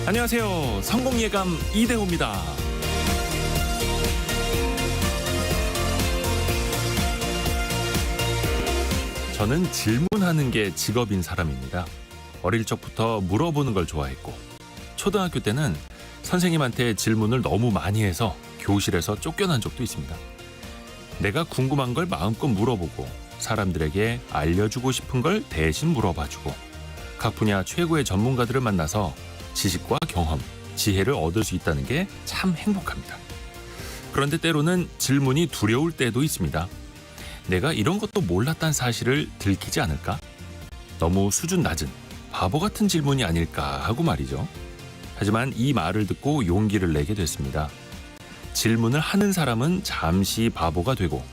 안녕하세요. 성공예감 이대호입니다. 저는 질문하는 게 직업인 사람입니다. 어릴 적부터 물어보는 걸 좋아했고 초등학교 때는 선생님한테 질문을 너무 많이 해서 교실에서 쫓겨난 적도 있습니다. 내가 궁금한 걸 마음껏 물어보고 사람들에게 알려주고 싶은 걸 대신 물어봐주고 각 분야 최고의 전문가들을 만나서 지식과 경험, 지혜를 얻을 수 있다는 게 참 행복합니다. 그런데 때로는 질문이 두려울 때도 있습니다. 내가 이런 것도 몰랐다는 사실을 들키지 않을까? 너무 수준 낮은 바보 같은 질문이 아닐까 하고 말이죠. 하지만 이 말을 듣고 용기를 내게 됐습니다. 질문을 하는 사람은 잠시 바보가 되고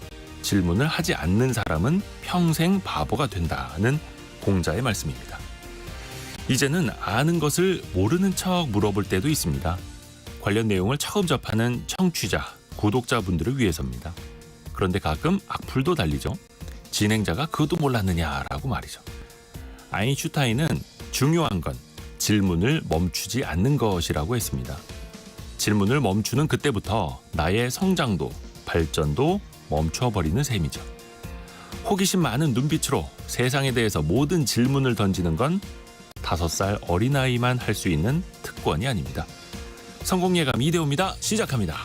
질문을 하지 않는 사람은 평생 바보가 된다는 공자의 말씀입니다. 이제는 아는 것을 모르는 척 물어볼 때도 있습니다. 관련 내용을 처음 접하는 청취자, 구독자분들을 위해서입니다. 그런데 가끔 악플도 달리죠. 진행자가 그것도 몰랐느냐라고 말이죠. 아인슈타인은 중요한 건 질문을 멈추지 않는 것이라고 했습니다. 질문을 멈추는 그때부터 나의 성장도 발전도 멈춰버리는 셈이죠. 호기심 많은 눈빛으로 세상에 대해서 모든 질문을 던지는 건 5살 어린아이만 할 수 있는 특권이 아닙니다. 성공예감 이대호입니다. 시작합니다.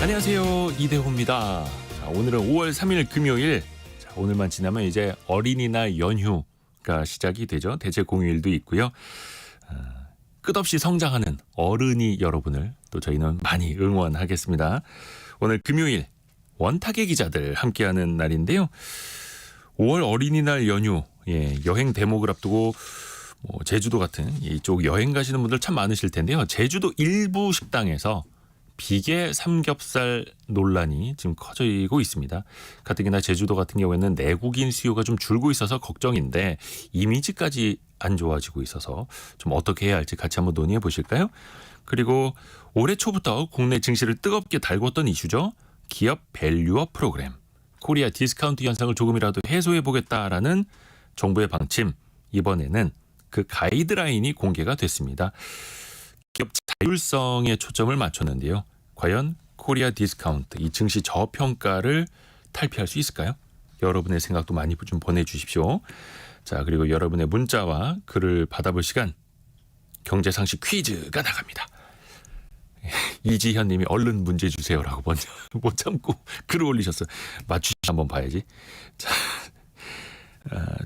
안녕하세요. 이대호입니다. 자, 오늘은 5월 3일 금요일. 자, 오늘만 지나면 이제 어린이날 연휴가 시작이 되죠. 대체 공휴일도 있고요. 끝없이 성장하는 어른이 여러분을 또 저희는 많이 응원하겠습니다. 오늘 금요일 원탁의 기자들 함께하는 날인데요. 5월 어린이날 연휴, 여행 대목을 앞두고 제주도 같은 이쪽 여행 가시는 분들 참 많으실 텐데요. 제주도 일부 식당에서 비계 삼겹살 논란이 지금 커지고 있습니다. 가뜩이나 제주도 같은 경우에는 내국인 수요가 좀 줄고 있어서 걱정인데 이미지까지 안 좋아지고 있어서 좀 어떻게 해야 할지 같이 한번 논의해 보실까요? 그리고 올해 초부터 국내 증시를 뜨겁게 달궜던 이슈죠. 기업 밸류업 프로그램. 코리아 디스카운트 현상을 조금이라도 해소해 보겠다라는 정부의 방침. 이번에는 그 가이드라인이 공개가 됐습니다. 기업 자율성에 초점을 맞췄는데요. 과연 코리아 디스카운트, 이 증시 저평가를 탈피할 수 있을까요? 여러분의 생각도 많이 좀 보내주십시오. 자, 그리고 여러분의 문자와 글을 받아볼 시간, 경제상식 퀴즈가 나갑니다. 이지현 님이 얼른 문제 주세요라고 먼저 못 참고 글을 올리셨어요. 맞추시 한번 봐야지. 자,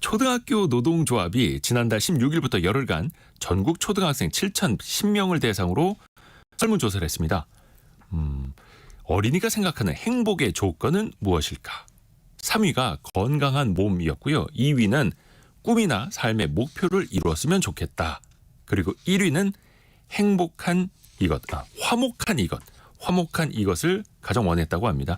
초등학교 노동조합이 지난달 16일부터 열흘간 전국 초등학생 7,010명을 대상으로 설문조사를 했습니다. 어린이가 생각하는 행복의 조건은 무엇일까? 3위가 건강한 몸이었고요. 2위는 꿈이나 삶의 목표를 이루었으면 좋겠다. 그리고 1위는 행복한 이것, 화목한 이것을 가장 원했다고 합니다.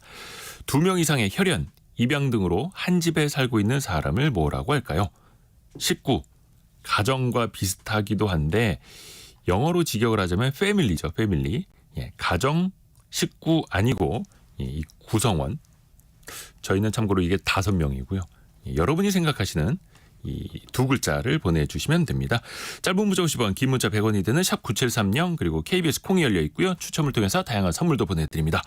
2명 이상의 혈연, 입양 등으로 한 집에 살고 있는 사람을 뭐라고 할까요? 식구, 가정과 비슷하기도 한데 영어로 직역을 하자면 패밀리죠. 패밀리. 가정, 식구 아니고 이 구성원. 저희는 참고로 이게 5명이고요. 여러분이 생각하시는 이 2글자를 보내주시면 됩니다. 짧은 문자 50원, 긴 문자 100원이 되는 샵 9730 그리고 KBS 콩이 열려 있고요. 추첨을 통해서 다양한 선물도 보내드립니다.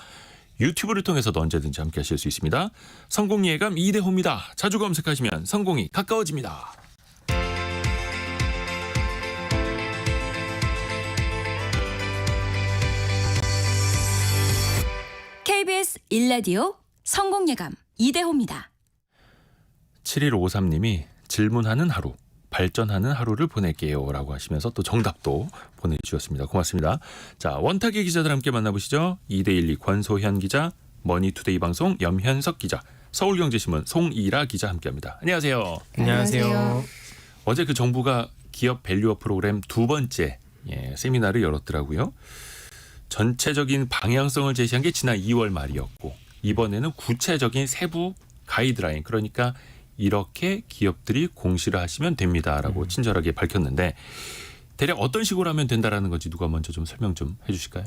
유튜브를 통해서도 언제든지 함께 하실 수 있습니다. 성공예감 이대호입니다. 자주 검색하시면 성공이 가까워집니다. KBS 1라디오 성공예감 이대호입니다. 7153님이 질문하는 하루, 발전하는 하루를 보낼게요 라고 하시면서 또 정답도 보내주셨습니다. 고맙습니다. 자, 원탁의 기자들 함께 만나보시죠. 2대12 권소현 기자, 머니투데이 방송 염현석 기자, 서울경제신문 송이라 기자 함께합니다. 안녕하세요. 안녕하세요. 어제 그 정부가 기업 밸류업 프로그램 2번째 세미나를 열었더라고요. 전체적인 방향성을 제시한 게 지난 2월 말이었고 이번에는 구체적인 세부 가이드라인, 그러니까 이렇게 기업들이 공시를 하시면 됩니다라고 친절하게 밝혔는데 대략 어떤 식으로 하면 된다라는 건지 누가 먼저 좀 설명 좀 해주실까요?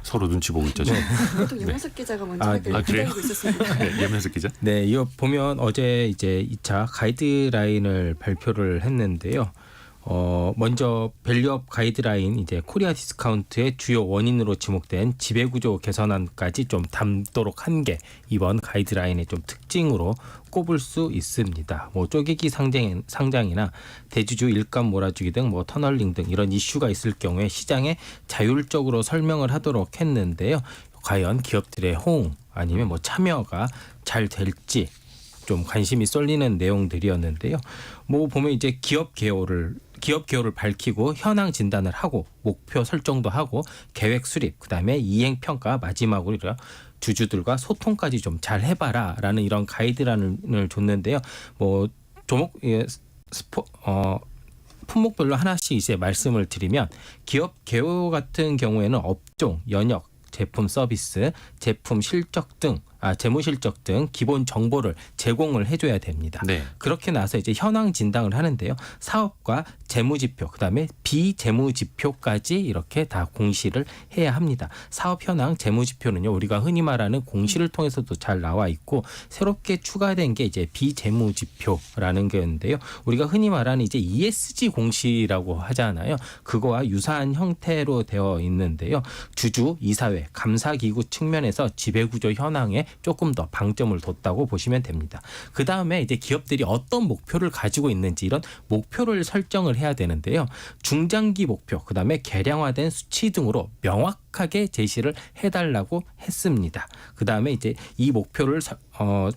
서로 눈치 보고 있죠. 지금. 또 염현석 기자가 먼저 아, 하길 네. 기다리고 있었습니다. 네, 염현석 기자. 네, 이거 보면 어제 이제 2차 가이드라인을 발표를 했는데요. 먼저 밸류업 가이드라인 이제 코리아 디스카운트의 주요 원인으로 지목된 지배구조 개선안까지 좀 담도록 한 게 이번 가이드라인의 좀 특징으로 꼽을 수 있습니다. 뭐 쪼개기 상장이나 대주주 일감 몰아주기 등 뭐 터널링 등 이런 이슈가 있을 경우에 시장에 자율적으로 설명을 하도록 했는데요. 과연 기업들의 호응 아니면 뭐 참여가 잘 될지 좀 관심이 쏠리는 내용들이었는데요. 뭐 보면 이제 기업 개요를 밝히고 현황 진단을 하고 목표 설정도 하고 계획 수립 그다음에 이행 평가 마지막으로 주주들과 소통까지 좀 잘 해봐라라는 이런 가이드라인을 줬는데요. 뭐 품목별로 하나씩 이제 말씀을 드리면 기업 개요 같은 경우에는 업종, 연역, 제품 서비스, 제품 실적 등 재무 실적 등 기본 정보를 제공을 해줘야 됩니다. 네. 그렇게 나서 이제 현황 진단을 하는데요. 사업과 재무 지표, 그다음에 비재무 지표까지 이렇게 다 공시를 해야 합니다. 사업 현황, 재무 지표는요, 우리가 흔히 말하는 공시를 통해서도 잘 나와 있고 새롭게 추가된 게 이제 비재무 지표라는 게였는데요. 우리가 흔히 말하는 이제 ESG 공시라고 하잖아요. 그거와 유사한 형태로 되어 있는데요. 주주, 이사회, 감사기구 측면에서 지배구조 현황에 조금 더 방점을 뒀다고 보시면 됩니다. 그 다음에 이제 기업들이 어떤 목표를 가지고 있는지 이런 목표를 설정을 해야 되는데요. 중장기 목표, 그 다음에 계량화된 수치 등으로 명확하게 제시를 해달라고 했습니다. 그 다음에 이제 이 목표를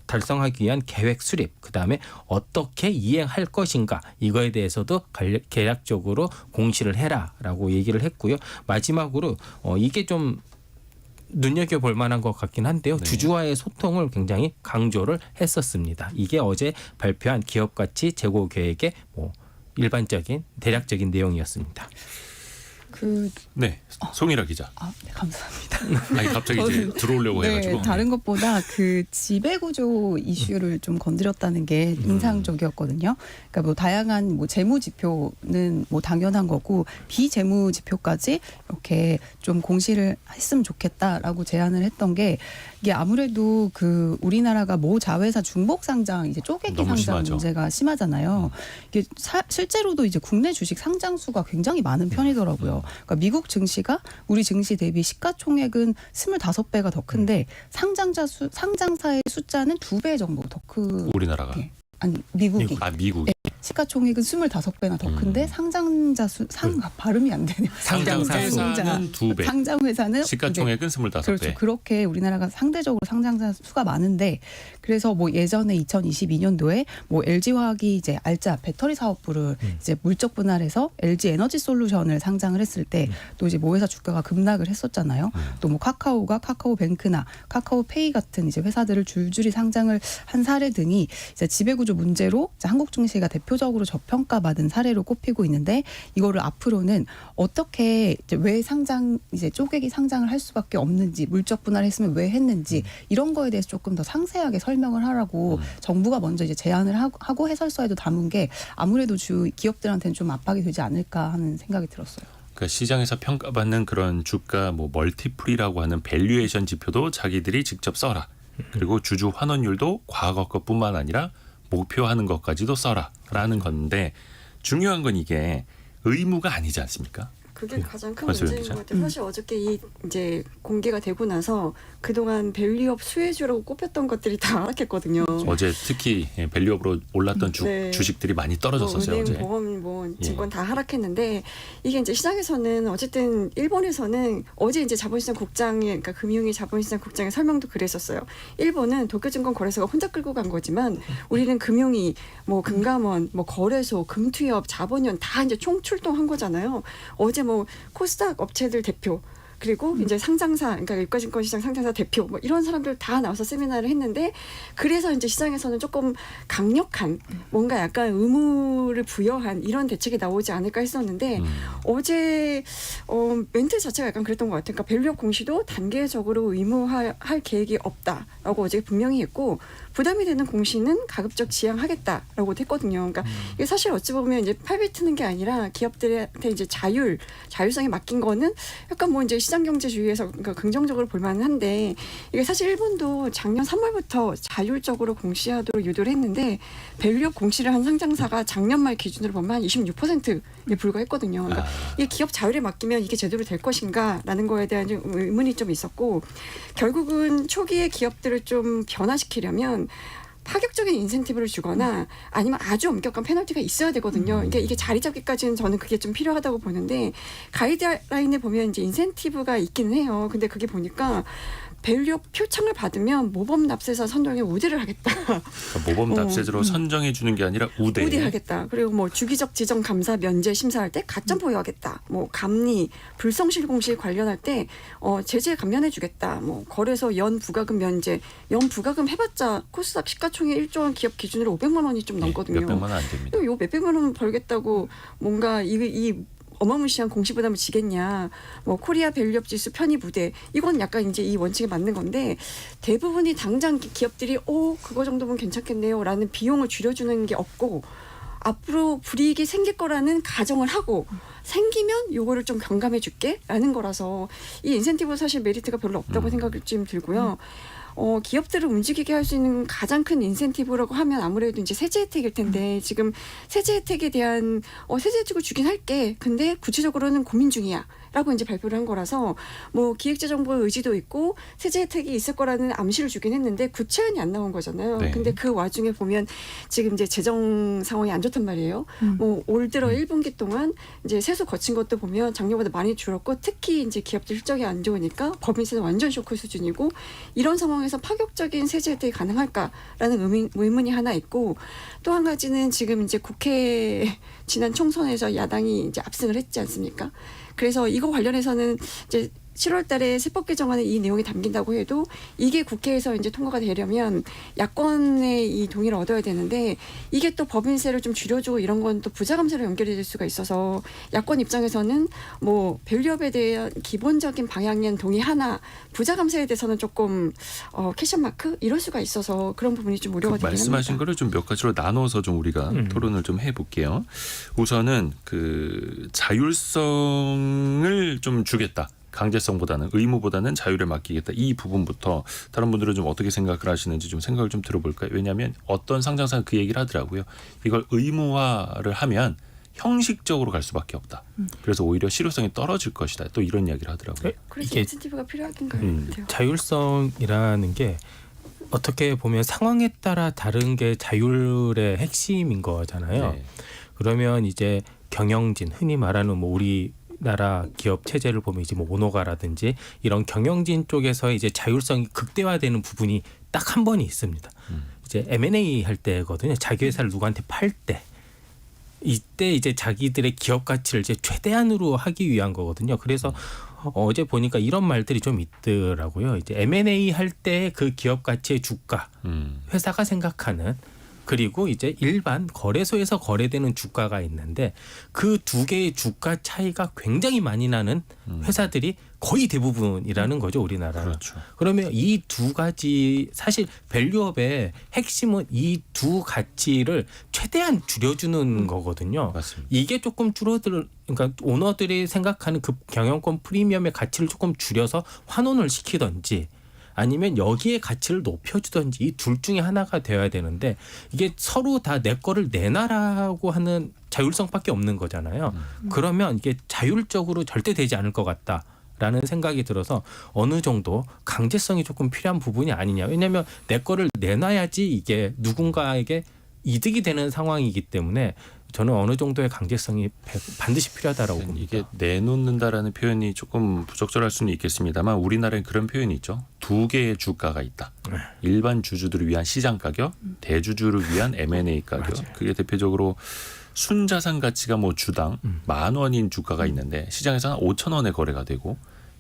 달성하기 위한 계획 수립, 그 다음에 어떻게 이행할 것인가 이거에 대해서도 계략적으로 공시를 해라라고 얘기를 했고요. 마지막으로 이게 좀 눈여겨볼 만한 것 같긴 한데요. 네. 주주와의 소통을 굉장히 강조를 했었습니다. 이게 어제 발표한 기업가치 제고 계획의 뭐 일반적인 대략적인 내용이었습니다. 네, 송일아 기자. 네, 감사합니다. 아니 갑자기 이제 들어오려고 네, 해가지고. 다른 것보다 그 지배구조 이슈를 좀 건드렸다는 게 인상적이었거든요. 그러니까 뭐 다양한 뭐 재무 지표는 뭐 당연한 거고 비재무 지표까지 이렇게 좀 공시를 했으면 좋겠다라고 제안을 했던 게 이게 아무래도 그 우리나라가 모 자회사 중복 상장 이제 쪼개기 너무 상장 심하죠. 문제가 심하잖아요. 이게 실제로도 이제 국내 주식 상장 수가 굉장히 많은 편이더라고요. 그러니까 미국 증시가 우리 증시 대비 시가총액은 25배가 더 큰데 상장사의 숫자는 2배 정도 더 크. 우리나라가. 아니 미국이. 미국이. 시가총액은 25배나 더 큰데 상장자 수 발음이 안 되네요. 상장사는 2배. 상장 회사는 시가총액은 25배. 그렇죠. 그렇게 우리나라가 상대적으로 상장사 수가 많은데 그래서 뭐 예전에 2022년도에 뭐 LG화학이 이제 알짜 배터리 사업부를 이제 물적 분할해서 LG 에너지 솔루션을 상장을 했을 때 또 이제 모 회사 주가가 급락을 했었잖아요. 또 뭐 카카오가 카카오뱅크나 카카오페이 같은 이제 회사들을 줄줄이 상장을 한 사례 등이 이제 지배구조 문제로 이제 한국 증시가 대표적으로 저평가받은 사례로 꼽히고 있는데 이거를 앞으로는 어떻게 이제 왜 이제 쪼개기 상장을 할 수밖에 없는지 물적 분할했으면 왜 했는지 이런 거에 대해서 조금 더 상세하게 설명을 하라고 정부가 먼저 이제 제안을 하고 해설서에도 담은 게 아무래도 기업들한테는 좀 압박이 되지 않을까 하는 생각이 들었어요. 그러니까 시장에서 평가받는 그런 주가 뭐 멀티플이라고 하는 밸류에이션 지표도 자기들이 직접 써라. 그리고 주주 환원율도 과거 것뿐만 아니라 목표하는 것까지도 써라라는 건데 중요한 건 이게 의무가 아니지 않습니까? 그게 가장 큰 맞아요, 문제인 것 같아요. 사실 어저께 이제 공개가 되고 나서 그동안 밸류업 수혜주라고 꼽혔던 것들이 다 하락했거든요. 어제 특히 밸류업으로 올랐던 네. 주식들이 많이 떨어졌었어요. 은행, 어제. 보험, 증권 다 하락했는데 이게 이제 시장에서는 어쨌든 일본에서는 어제 이제 자본시장국장이 그러니까 금융위 자본시장국장의 설명도 그랬었어요. 일본은 도쿄증권거래소가 혼자 끌고 간 거지만 우리는 금융위, 뭐 금감원, 뭐 거래소, 금투협, 자본위원 다 이제 총출동한 거잖아요. 어제 뭐 코스닥 업체들 대표 그리고 이제 상장사, 그러니까 유가증권시장 상장사 대표 뭐 이런 사람들 다 나와서 세미나를 했는데 그래서 이제 시장에서는 조금 강력한 뭔가 약간 의무를 부여한 이런 대책이 나오지 않을까 했었는데 어제 멘트 자체가 약간 그랬던 것 같아요. 그러니까 밸류업 공시도 단계적으로 의무화할 계획이 없다라고 어제 분명히 했고 부담이 되는 공시는 가급적 지양하겠다라고 했거든요. 그러니까 이게 사실 어찌 보면 이제 팔 뱉는 게 아니라 기업들한테 이제 자율성에 맡긴 거는 약간 뭐 이제 시장 시장경제주의에서 그러니까 긍정적으로 볼 만한데 이게 사실 일본도 작년 3월부터 자율적으로 공시하도록 유도를 했는데 밸류업 공시를 한 상장사가 작년 말 기준으로 보면 한 26%에 불과했거든요. 그러니까 이게 기업 자율에 맡기면 이게 제대로 될 것인가라는 거에 대한 좀 의문이 좀 있었고 결국은 초기에 기업들을 좀 변화시키려면 파격적인 인센티브를 주거나 아니면 아주 엄격한 페널티가 있어야 되거든요. 그러니까 이게 자리 잡기까지는 저는 그게 좀 필요하다고 보는데 가이드라인에 보면 이제 인센티브가 있기는 해요. 근데 그게 보니까 밸류업 표창을 받으면 모범 납세사 선정에 우대를 하겠다. 그러니까 모범 납세자로 선정해 주는 게 아니라 우대하겠다. 그리고 뭐 주기적 지정 감사 면제 심사할 때 가점 보유하겠다. 뭐 감리, 불성실 공시 관련할 때 제재 감면해 주겠다. 뭐 거래소 연 부가금 면제, 연 부가금 해봤자 코스닥 시가총액 1조 원 기업 기준으로 500만 원이 좀 넘거든요. 몇백만 원 안 됩니다. 요 몇백만 원 벌겠다고 뭔가 이 어마무시한 공시 부담을 지겠냐. 뭐 코리아 밸류업 지수 편입 우대. 이건 약간 이제 이 원칙에 맞는 건데 대부분이 당장 기업들이 그거 정도면 괜찮겠네요라는 비용을 줄여주는 게 없고 앞으로 불이익이 생길 거라는 가정을 하고 생기면 요거를 좀 경감해 줄게라는 거라서 이 인센티브 사실 메리트가 별로 없다고 생각이 좀 들고요. 기업들을 움직이게 할 수 있는 가장 큰 인센티브라고 하면 아무래도 이제 세제 혜택일 텐데 지금 세제 혜택에 대한 세제 혜택을 주긴 할게. 근데 구체적으로는 고민 중이야. 라고 이제 발표를 한 거라서 뭐 기획재정부의 의지도 있고 세제 혜택이 있을 거라는 암시를 주긴 했는데 구체안이 안 나온 거잖아요. 네. 근데 그 와중에 보면 지금 이제 재정 상황이 안 좋단 말이에요. 뭐 올 들어 1분기 동안 이제 세수 거친 것도 보면 작년보다 많이 줄었고 특히 이제 기업들 실적이 안 좋으니까 법인세는 완전 쇼크 수준이고 이런 상황에서 파격적인 세제 혜택이 가능할까라는 의문이 하나 있고 또 한 가지는 지금 이제 국회 지난 총선에서 야당이 이제 압승을 했지 않습니까? 그래서 이거 관련해서는 이제 7월 달에 세법 개정안에 이 내용이 담긴다고 해도 이게 국회에서 이제 통과가 되려면 야권의 이 동의를 얻어야 되는데 이게 또 법인세를 좀 줄여주고 이런 건 또 부자감세로 연결이 될 수가 있어서 야권 입장에서는 뭐 밸류업에 대한 기본적인 방향엔 동의하나 부자감세에 대해서는 조금 캐션 마크 이럴 수가 있어서 그런 부분이 좀 우려가 되긴 합니다. 말씀하신 거를 좀 몇 가지로 나눠서 좀 우리가 토론을 좀 해볼게요. 우선은 그 자율성을 좀 주겠다. 강제성보다는 의무보다는 자율에 맡기겠다. 이 부분부터 다른 분들은 좀 어떻게 생각을 하시는지 좀 생각을 좀 들어볼까요? 왜냐하면 어떤 상장사는 그 얘기를 하더라고요. 이걸 의무화를 하면 형식적으로 갈 수밖에 없다. 그래서 오히려 실효성이 떨어질 것이다. 또 이런 이야기를 하더라고요. 그래서 이게 인센티브가 필요하긴 같아요. 자율성이라는 게 어떻게 보면 상황에 따라 다른 게 자율의 핵심인 거잖아요. 네. 그러면 이제 경영진 흔히 말하는 뭐 우리나라 기업 체제를 보면 이제 뭐 오노가라든지 이런 경영진 쪽에서 이제 자율성이 극대화되는 부분이 딱 한 번이 있습니다. 이제 M&A 할 때거든요. 자기 회사를 누구한테 팔 때. 이때 이제 자기들의 기업 가치를 이제 최대한으로 하기 위한 거거든요. 그래서 어제 보니까 이런 말들이 좀 있더라고요. 이제 M&A 할 때 그 기업 가치의 주가, 회사가 생각하는 그리고 이제 일반 거래소에서 거래되는 주가가 있는데 그 두 개의 주가 차이가 굉장히 많이 나는 회사들이 거의 대부분이라는 거죠, 우리나라는. 그렇죠. 그러면 이 두 가지 사실 밸류업의 핵심은 이 두 가치를 최대한 줄여주는 거거든요. 맞습니다. 이게 조금 그러니까 오너들이 생각하는 그 경영권 프리미엄의 가치를 조금 줄여서 환원을 시키든지 아니면 여기에 가치를 높여주든지 이 둘 중에 하나가 되어야 되는데 이게 서로 다 내 거를 내놔라고 하는 자율성밖에 없는 거잖아요. 그러면 이게 자율적으로 절대 되지 않을 것 같다라는 생각이 들어서 어느 정도 강제성이 조금 필요한 부분이 아니냐. 왜냐하면 내 거를 내놔야지 이게 누군가에게 이득이 되는 상황이기 때문에 저는 어느 정도의 강제성이 반드시 필요하다라고 봅니다. 이게 내놓는다라는 표현이 조금 부적절할 수는 있겠습니다만 우리나라에 그런 표현이 있죠. 두 개의 주가가 있다. 일반 주주들을 위한 시장 가격, 대주주를 위한 M&A 가격. 맞아요. 그게 대표적으로 순자산 가치가 뭐 주당 10,000원인 주가가 있는데 시장에서 한 5,000원에 거래가 되고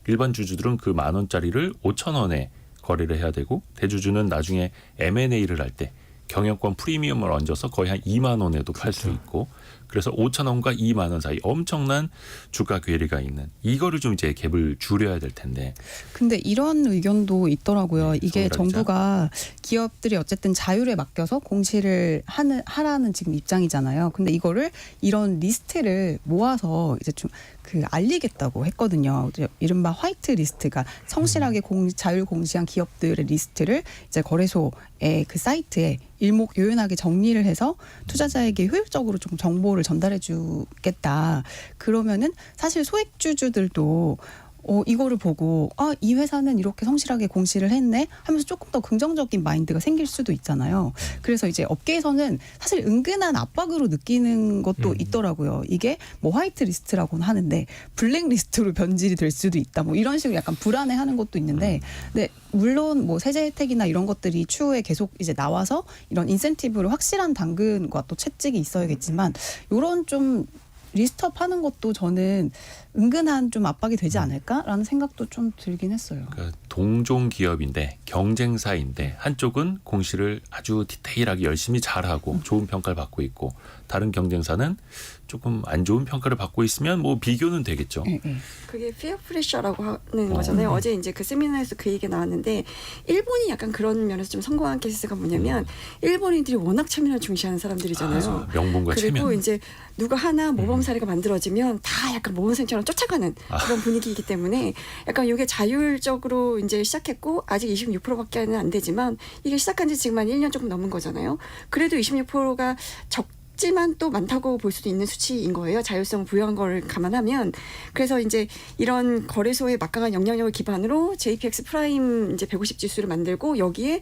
일반 주주들은 그 10,000원짜리를 5,000원에 거래를 해야 되고 대주주는 나중에 M&A를 할 때 경영권 프리미엄을 얹어서 거의 한 2만 원에도 팔 수 있고 그래서 5,000원과 2만 원 사이 엄청난 주가 괴리가 있는 이거를 좀 이제 갭을 줄여야 될 텐데. 근데 이런 의견도 있더라고요. 네, 이게 정의라 기자. 정부가 기업들이 어쨌든 자율에 맡겨서 공시를 하라는 지금 입장이잖아요. 근데 이거를 이런 리스트를 모아서 이제 좀 그 알리겠다고 했거든요. 이제 이른바 화이트 리스트가 성실하게 자율 공시한 기업들의 리스트를 이제 거래소의 그 사이트에 일목요연하게 정리를 해서 투자자에게 효율적으로 좀 정보를 전달해 주겠다. 그러면은 사실 소액주주들도 이거를 보고 이 회사는 이렇게 성실하게 공시를 했네 하면서 조금 더 긍정적인 마인드가 생길 수도 있잖아요. 그래서 이제 업계에서는 사실 은근한 압박으로 느끼는 것도 있더라고요. 이게 뭐 화이트 리스트라고는 하는데 블랙 리스트로 변질이 될 수도 있다. 뭐 이런 식으로 약간 불안해하는 것도 있는데, 근데 물론 뭐 세제 혜택이나 이런 것들이 추후에 계속 이제 나와서 이런 인센티브를 확실한 당근과 또 채찍이 있어야겠지만 이런 좀 리스트업 하는 것도 저는 은근한 좀 압박이 되지 않을까라는 생각도 좀 들긴 했어요. 그러니까 동종 기업인데 경쟁사인데 한쪽은 공시를 아주 디테일하게 열심히 잘하고 좋은 평가를 받고 있고 다른 경쟁사는 조금 안 좋은 평가를 받고 있으면 뭐 비교는 되겠죠. 그게 피어 프레셔라고 하는 거잖아요. 어제 이제 그 세미나에서 그 얘기가 나왔는데 일본이 약간 그런 면에서 좀 성공한 케이스가 뭐냐면 일본인들이 워낙 체면을 중시하는 사람들이잖아요. 명분과 그리고 체면. 이제 누가 하나 모범 사례가 만들어지면 다 약간 모범생처럼 쫓아가는 그런 분위기이기 때문에 약간 이게 자율적으로 이제 시작했고 아직 26%밖에는 안 되지만 이게 시작한 지 지금 한 1년 조금 넘은 거잖아요. 그래도 26%가 적지만 또 많다고 볼 수도 있는 수치인 거예요. 자율성 부여한 걸 감안하면. 그래서 이제 이런 거래소의 막강한 영향력을 기반으로 JPX 프라임 이제 150 지수를 만들고 여기에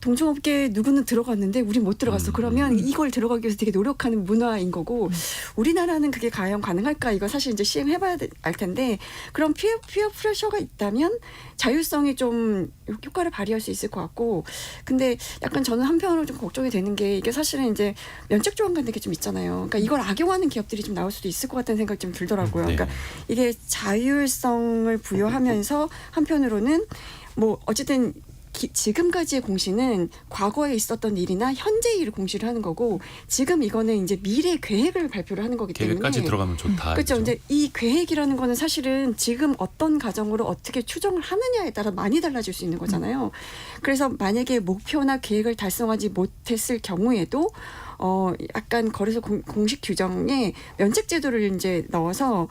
동종업계 누구는 들어갔는데 우리 못 들어갔어. 그러면 이걸 들어가기 위해서 되게 노력하는 문화인 거고 우리나라는 그게 과연 가능할까? 이거 사실 이제 시행해봐야 알 텐데 그런 피어 프레셔가 있다면 자율성이 좀 효과를 발휘할 수 있을 것 같고 근데 약간 저는 한편으로 좀 걱정이 되는 게 이게 사실은 이제 면책 조항 같은 게 좀 있잖아요. 그러니까 이걸 악용하는 기업들이 좀 나올 수도 있을 것 같다는 생각이 좀 들더라고요. 네. 그러니까 이게 자율성을 부여하면서 한편으로는 뭐 어쨌든 지금까지의 공시는 과거에 있었던 일이나 현재 일을 공시를 하는 거고 지금 이거는 이제 미래 계획을 발표를 하는 거기 때문에 계획까지 들어가면 좋다. 그렇죠. 이제 이 계획이라는 거는 사실은 지금 어떤 가정으로 어떻게 추정을 하느냐에 따라 많이 달라질 수 있는 거잖아요. 그래서 만약에 목표나 계획을 달성하지 못했을 경우에도 약간 거래소 공식 규정에 면책 제도를 이제 넣어서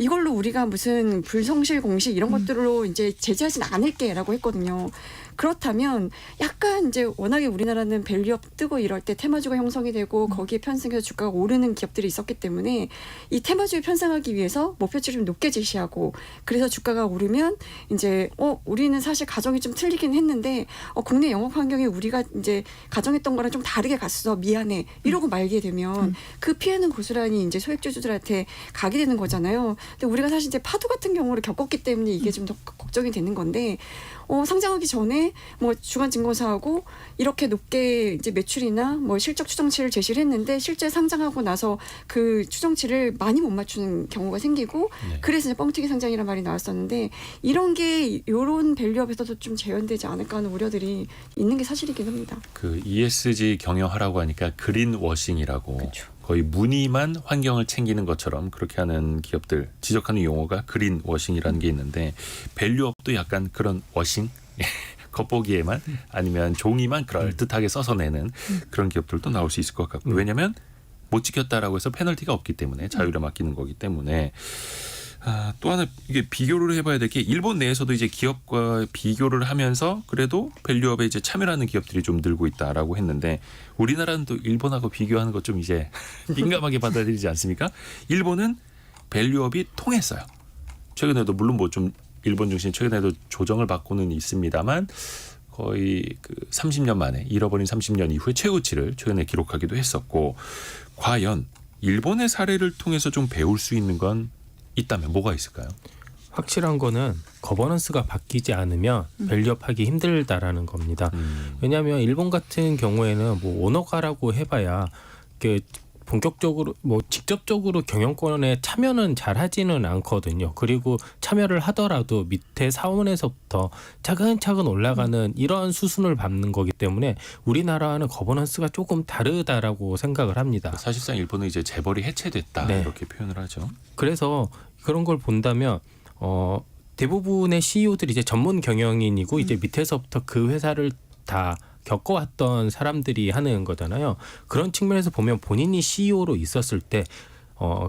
이걸로 우리가 무슨 불성실 공시 이런 것들로 이제 제재하진 않을게라고 했거든요. 그렇다면 약간 이제 워낙에 우리나라는 밸류업 뜨고 이럴 때 테마주가 형성이 되고 거기에 편승해서 주가가 오르는 기업들이 있었기 때문에 이 테마주에 편승하기 위해서 목표치를 좀 높게 제시하고 그래서 주가가 오르면 이제 우리는 사실 가정이 좀 틀리긴 했는데 국내 영업 환경이 우리가 이제 가정했던 거랑 좀 다르게 갔어 미안해 이러고 말게 되면 그 피해는 고스란히 이제 소액주주들한테 가게 되는 거잖아요. 근데 우리가 사실 이제 파도 같은 경우를 겪었기 때문에 이게 좀 더 걱정이 되는 건데 상장하기 전에 뭐 주간 증권사하고 이렇게 높게 이제 매출이나 뭐 실적 추정치를 제시를 했는데 실제 상장하고 나서 그 추정치를 많이 못 맞추는 경우가 생기고 그래서 이제 뻥튀기 상장이라는 말이 나왔었는데 이런 게 이런 밸류업에서도 좀 재현되지 않을까 하는 우려들이 있는 게 사실이긴 합니다. 그 ESG 경영하라고 하니까 그린 워싱이라고. 그렇죠. 거의 무늬만 환경을 챙기는 것처럼 그렇게 하는 기업들 지적하는 용어가 그린 워싱이라는 게 있는데 밸류업도 약간 그런 워싱 겉보기에만 아니면 종이만 그럴듯하게 써서 내는 그런 기업들도 나올 수 있을 것 같고 왜냐하면 못 지켰다라고 해서 페널티가 없기 때문에 자율에 맡기는 거기 때문에 또 하나 이게 비교를 해봐야 될 게 일본 내에서도 이제 기업과 비교를 하면서 그래도 밸류업에 이제 참여하는 기업들이 좀 늘고 있다라고 했는데 우리나라는 또 일본하고 비교하는 것 좀 이제 민감하게 받아들이지 않습니까? 일본은 밸류업이 통했어요. 최근에도 물론 뭐 좀 일본 중심 최근에도 조정을 받고는 있습니다만 거의 그 30년 만에 잃어버린 30년 이후에 최고치를 최근에 기록하기도 했었고 과연 일본의 사례를 통해서 좀 배울 수 있는 건 있다면 뭐가 있을까요? 확실한 거는 거버넌스가 바뀌지 않으면 밸류업하기 힘들다라는 겁니다. 왜냐하면 일본 같은 경우에는 뭐 오너가라고 해봐야 본격적으로 뭐 직접적으로 경영권에 참여는 잘 하지는 않거든요. 그리고 참여를 하더라도 밑에 사원에서부터 차근차근 올라가는 이런 수순을 밟는 거기 때문에 우리나라와는 거버넌스가 조금 다르다라고 생각을 합니다. 사실상 일본은 이제 재벌이 해체됐다 이렇게 표현을 하죠. 그래서 그런 걸 본다면 대부분의 CEO들이 이제 전문 경영인이고 이제 밑에서부터 그 회사를 다 겪어왔던 사람들이 하는 거잖아요. 그런 측면에서 보면 본인이 CEO로 있었을 때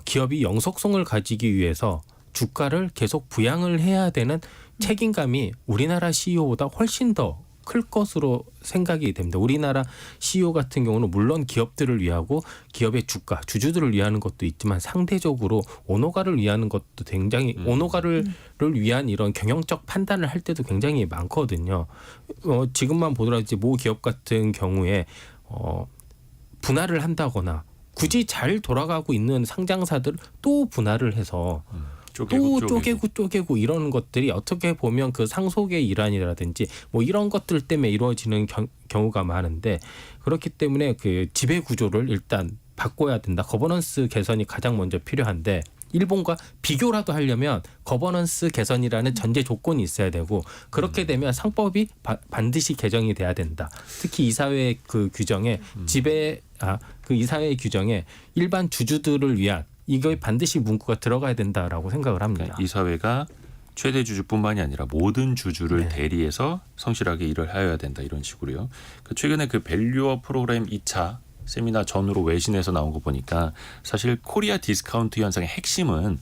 기업이 영속성을 가지기 위해서 주가를 계속 부양을 해야 되는 책임감이 우리나라 CEO보다 훨씬 더 클 것으로 생각이 됩니다. 우리나라 CEO 같은 경우는 물론 기업들을 위하고 기업의 주가, 주주들을 위하는 것도 있지만 상대적으로 오너가를 위하는 것도 굉장히 오너가를 위한 이런 경영적 판단을 할 때도 굉장히 많거든요. 지금만 보더라도 이제 모 기업 같은 경우에 분할을 한다거나 굳이 잘 돌아가고 있는 상장사들 또 분할을 해서 또 쪼개고 이런 것들이 어떻게 보면 그 상속의 일환이라든지 뭐 이런 것들 때문에 이루어지는 경우가 많은데 그렇기 때문에 그 지배 구조를 일단 바꿔야 된다. 거버넌스 개선이 가장 먼저 필요한데 일본과 비교라도 하려면 거버넌스 개선이라는 전제 조건이 있어야 되고 그렇게 되면 상법이 반드시 개정이 돼야 된다. 특히 이사회 그 규정에 그 이사회 규정에 일반 주주들을 위한 이거에 반드시 문구가 들어가야 된다라고 생각을 합니다. 그러니까 이사회가 최대 주주뿐만이 아니라 모든 주주를 대리해서 성실하게 일을 하여야 된다 이런 식으로요. 최근에 그 밸류업 프로그램 2차 세미나 전후로 외신에서 나온 거 보니까 사실 코리아 디스카운트 현상의 핵심은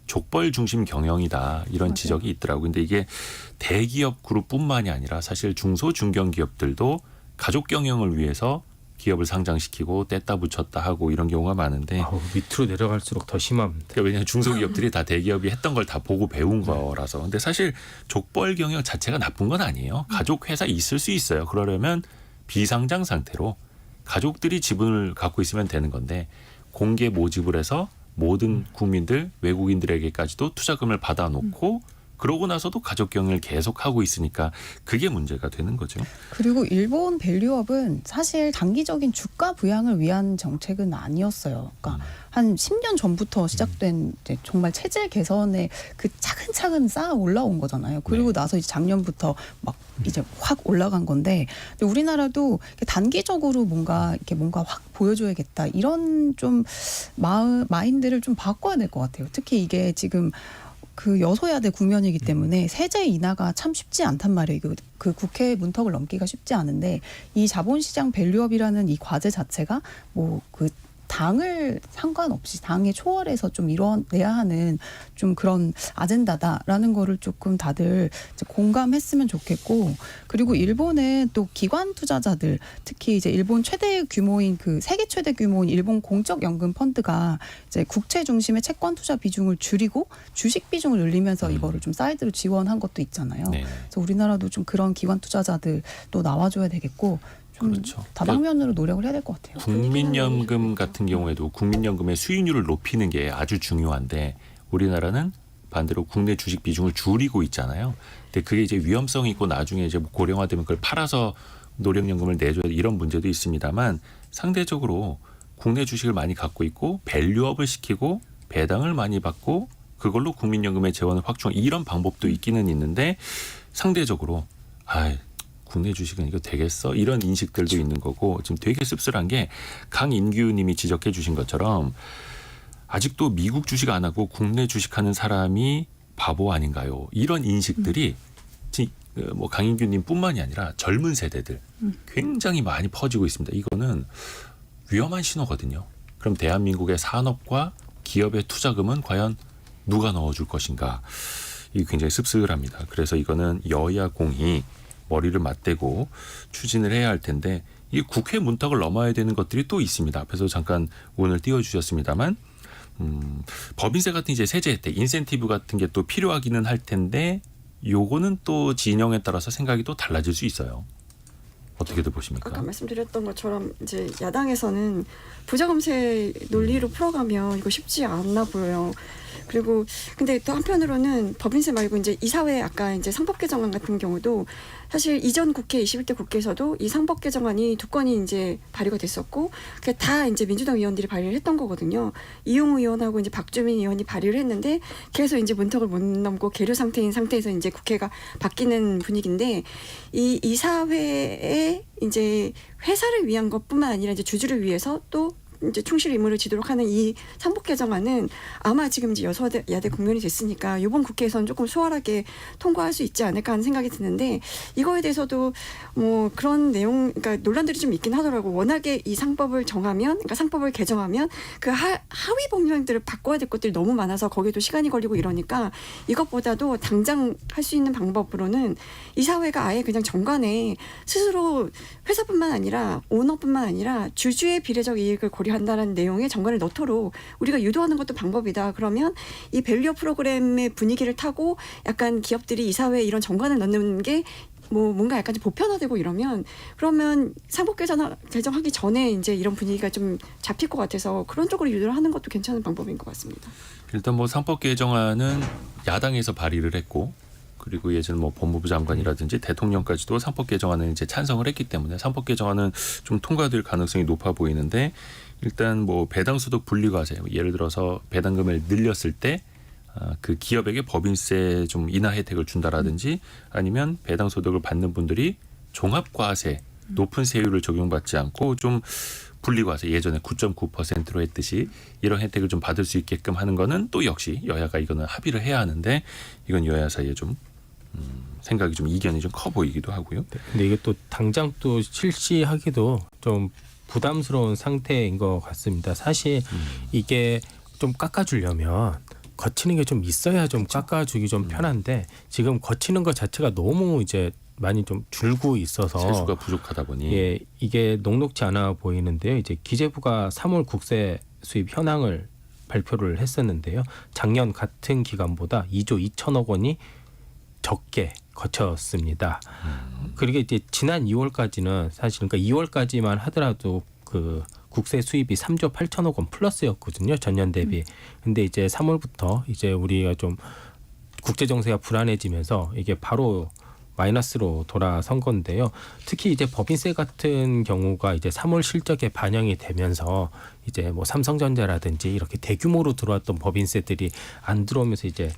족벌 중심 경영이다 이런 지적이 있더라고요. 근데 이게 대기업 그룹뿐만이 아니라 사실 중소 중견 기업들도 가족 경영을 위해서 기업을 상장시키고 뗐다 붙였다 하고 이런 경우가 많은데 밑으로 내려갈수록 더 심합니다. 왜냐하면 중소기업들이 다 대기업이 했던 걸 다 보고 배운 거라서. 근데 사실 족벌 경영 자체가 나쁜 건 아니에요. 가족 회사 있을 수 있어요. 그러려면 비상장 상태로 가족들이 지분을 갖고 있으면 되는 건데 공개 모집을 해서 모든 국민들 외국인들에게까지도 투자금을 받아놓고 그러고 나서도 가족 경영을 계속하고 있으니까 그게 문제가 되는 거죠. 그리고 일본 밸류업은 사실 단기적인 주가 부양을 위한 정책은 아니었어요. 그러니까 한 10년 전부터 시작된 이제 정말 체질 개선에 그 차근차근 쌓아 올라온 거잖아요. 그리고 나서 이제 작년부터 막 이제 확 올라간 건데 근데 우리나라도 단기적으로 뭔가 확 보여줘야겠다 이런 좀 마인드를 좀 바꿔야 될 것 같아요. 특히 이게 지금 그 여소야대 국면이기 때문에 세제 인하가 참 쉽지 않단 말이에요. 그 국회 문턱을 넘기가 쉽지 않은데 이 자본시장 밸류업이라는 이 과제 자체가 뭐 그 당을 상관없이 당에 초월해서 좀 이뤄내야 하는 좀 그런 아젠다다라는 거를 조금 다들 이제 공감했으면 좋겠고 그리고 일본은 또 기관 투자자들 특히 이제 일본 최대 규모인 그 세계 최대 규모인 일본 공적 연금 펀드가 이제 국채 중심의 채권 투자 비중을 줄이고 주식 비중을 늘리면서 이거를 좀 사이드로 지원한 것도 있잖아요. 네. 그래서 우리나라도 좀 그런 기관 투자자들 또 나와줘야 되겠고. 그렇죠. 다방면으로 노력을 해야 될 것 같아요. 국민연금 같은 경우에도 국민연금의 수익률을 높이는 게 아주 중요한데 우리나라는 반대로 국내 주식 비중을 줄이고 있잖아요. 근데 그게 이제 위험성이 있고 나중에 이제 고령화되면 그걸 팔아서 노령연금을 내줘야 이런 문제도 있습니다만 상대적으로 국내 주식을 많이 갖고 있고 밸류업을 시키고 배당을 많이 받고 그걸로 국민연금의 재원을 확충 이런 방법도 있기는 있는데 상대적으로 국내 주식은 이거 되겠어? 이런 인식들도 있는 거고 지금 되게 씁쓸한 게 강인규 님이 지적해 주신 것처럼 아직도 미국 주식 안 하고 국내 주식하는 사람이 바보 아닌가요? 이런 인식들이 뭐 강인규 님뿐만이 아니라 젊은 세대들 굉장히 많이 퍼지고 있습니다. 이거는 위험한 신호거든요. 그럼 대한민국의 산업과 기업의 투자금은 과연 누가 넣어줄 것인가? 이게 굉장히 씁쓸합니다. 그래서 이거는 여야 공히 머리를 맞대고 추진을 해야 할 텐데 이게 국회 문턱을 넘어야 되는 것들이 또 있습니다. 앞에서 잠깐 오늘 띄워주셨습니다만 법인세 같은 이제 세제 혜택, 인센티브 같은 게 또 필요하기는 할 텐데 요거는 또 진영에 따라서 생각이 또 달라질 수 있어요. 어떻게들 보십니까? 아까 말씀드렸던 것처럼 이제 야당에서는 부자금세 논리로 풀어가면 이거 쉽지 않나 보여요. 그리고 근데 또 한편으로는 법인세 말고 이제 이사회 아까 이제 상법 개정안 같은 경우도 사실 이전 국회 21대 국회에서도 이 상법 개정안이 두 건이 이제 발의가 됐었고 그게 다 이제 민주당 의원들이 발의를 했던 거거든요. 이용 의원하고 이제 박주민 의원이 발의를 했는데 계속 이제 문턱을 못 넘고 계류 상태인 상태에서 이제 국회가 바뀌는 분위기인데 이 이사회에 이제 회사를 위한 것뿐만 아니라 이제 주주를 위해서 또 이제 충실 의무를 지도록 하는 이 상법 개정안은 아마 지금 이제 여소야대 국면이 됐으니까 이번 국회에서는 조금 수월하게 통과할 수 있지 않을까 하는 생각이 드는데 이거에 대해서도 뭐 그런 내용, 그러니까 논란들이 좀 있긴 하더라고. 워낙에 이 상법을 정하면, 그러니까 상법을 개정하면 그 하위 법령들을 바꿔야 될 것들이 너무 많아서 거기도 시간이 걸리고 이러니까 이것보다도 당장 할 수 있는 방법으로는 이 사회가 아예 그냥 정관에 스스로 회사뿐만 아니라 오너뿐만 아니라 주주의 비례적 이익을 고려한다는 내용의 정관을 넣도록 우리가 유도하는 것도 방법이다. 그러면 이 밸류어 프로그램의 분위기를 타고 약간 기업들이 이 사회에 이런 정관을 넣는 게 뭐 뭔가 약간 좀 보편화되고 이러면 그러면 상법 개정하기 전에 이제 이런 분위기가 좀 잡힐 것 같아서 그런 쪽으로 유도를 하는 것도 괜찮은 방법인 것 같습니다. 일단 뭐 상법 개정안은 야당에서 발의를 했고 그리고 예전 뭐 법무부 장관이라든지 대통령까지도 상법 개정안에 이제 찬성을 했기 때문에 상법 개정안은 좀 통과될 가능성이 높아 보이는데 일단 뭐 배당소득 분리과세 예를 들어서 배당금을 늘렸을 때 그 기업에게 법인세 좀 인하 혜택을 준다라든지 아니면 배당소득을 받는 분들이 종합과세 높은 세율을 적용받지 않고 좀 분리과세 예전에 9.9%로 했듯이 이런 혜택을 좀 받을 수 있게끔 하는 거는 또 역시 여야가 이거는 합의를 해야 하는데 이건 여야 사이에 좀 생각이 좀 이견이 좀 커 보이기도 하고요. 근데 이게 또 당장 또 실시하기도 좀 부담스러운 상태인 것 같습니다. 사실 이게 좀 깎아주려면 거치는 게 좀 있어야 좀 깎아주기 좀 편한데 지금 거치는 것 자체가 너무 이제 많이 좀 줄고 있어서 세수가 부족하다 보니 예, 이게 녹록지 않아 보이는데요. 이제 기재부가 3월 국세 수입 현황을 발표를 했었는데요. 작년 같은 기간보다 2조 2천억 원이 적게 거쳤습니다. 그리고 이제 지난 2월까지는 사실 그러니까 2월까지만 하더라도 그 국세 수입이 3조 8천억 원 플러스였거든요. 전년 대비. 근데 이제 3월부터 이제 우리가 좀 국제 정세가 불안해지면서 이게 바로 마이너스로 돌아선 건데요. 특히 이제 법인세 같은 경우가 이제 3월 실적에 반영이 되면서 이제 뭐 삼성전자라든지 이렇게 대규모로 들어왔던 법인세들이 안 들어오면서 이제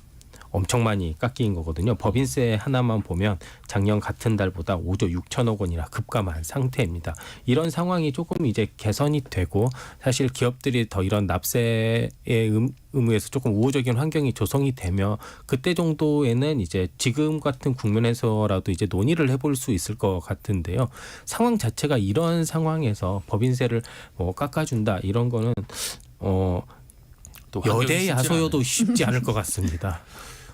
엄청 많이 깎인 거거든요. 법인세 하나만 보면 작년 같은 달보다 5조 6천억 원이나 급감한 상태입니다. 이런 상황이 조금 이제 개선이 되고 사실 기업들이 더 이런 납세의 의무에서 조금 우호적인 환경이 조성이 되면 그때 정도에는 이제 지금 같은 국면에서라도 이제 논의를 해볼 수 있을 것 같은데요. 상황 자체가 이런 상황에서 법인세를 뭐 깎아준다 이런 거는 또 여대 야소여도 쉽지 않을 것 같습니다.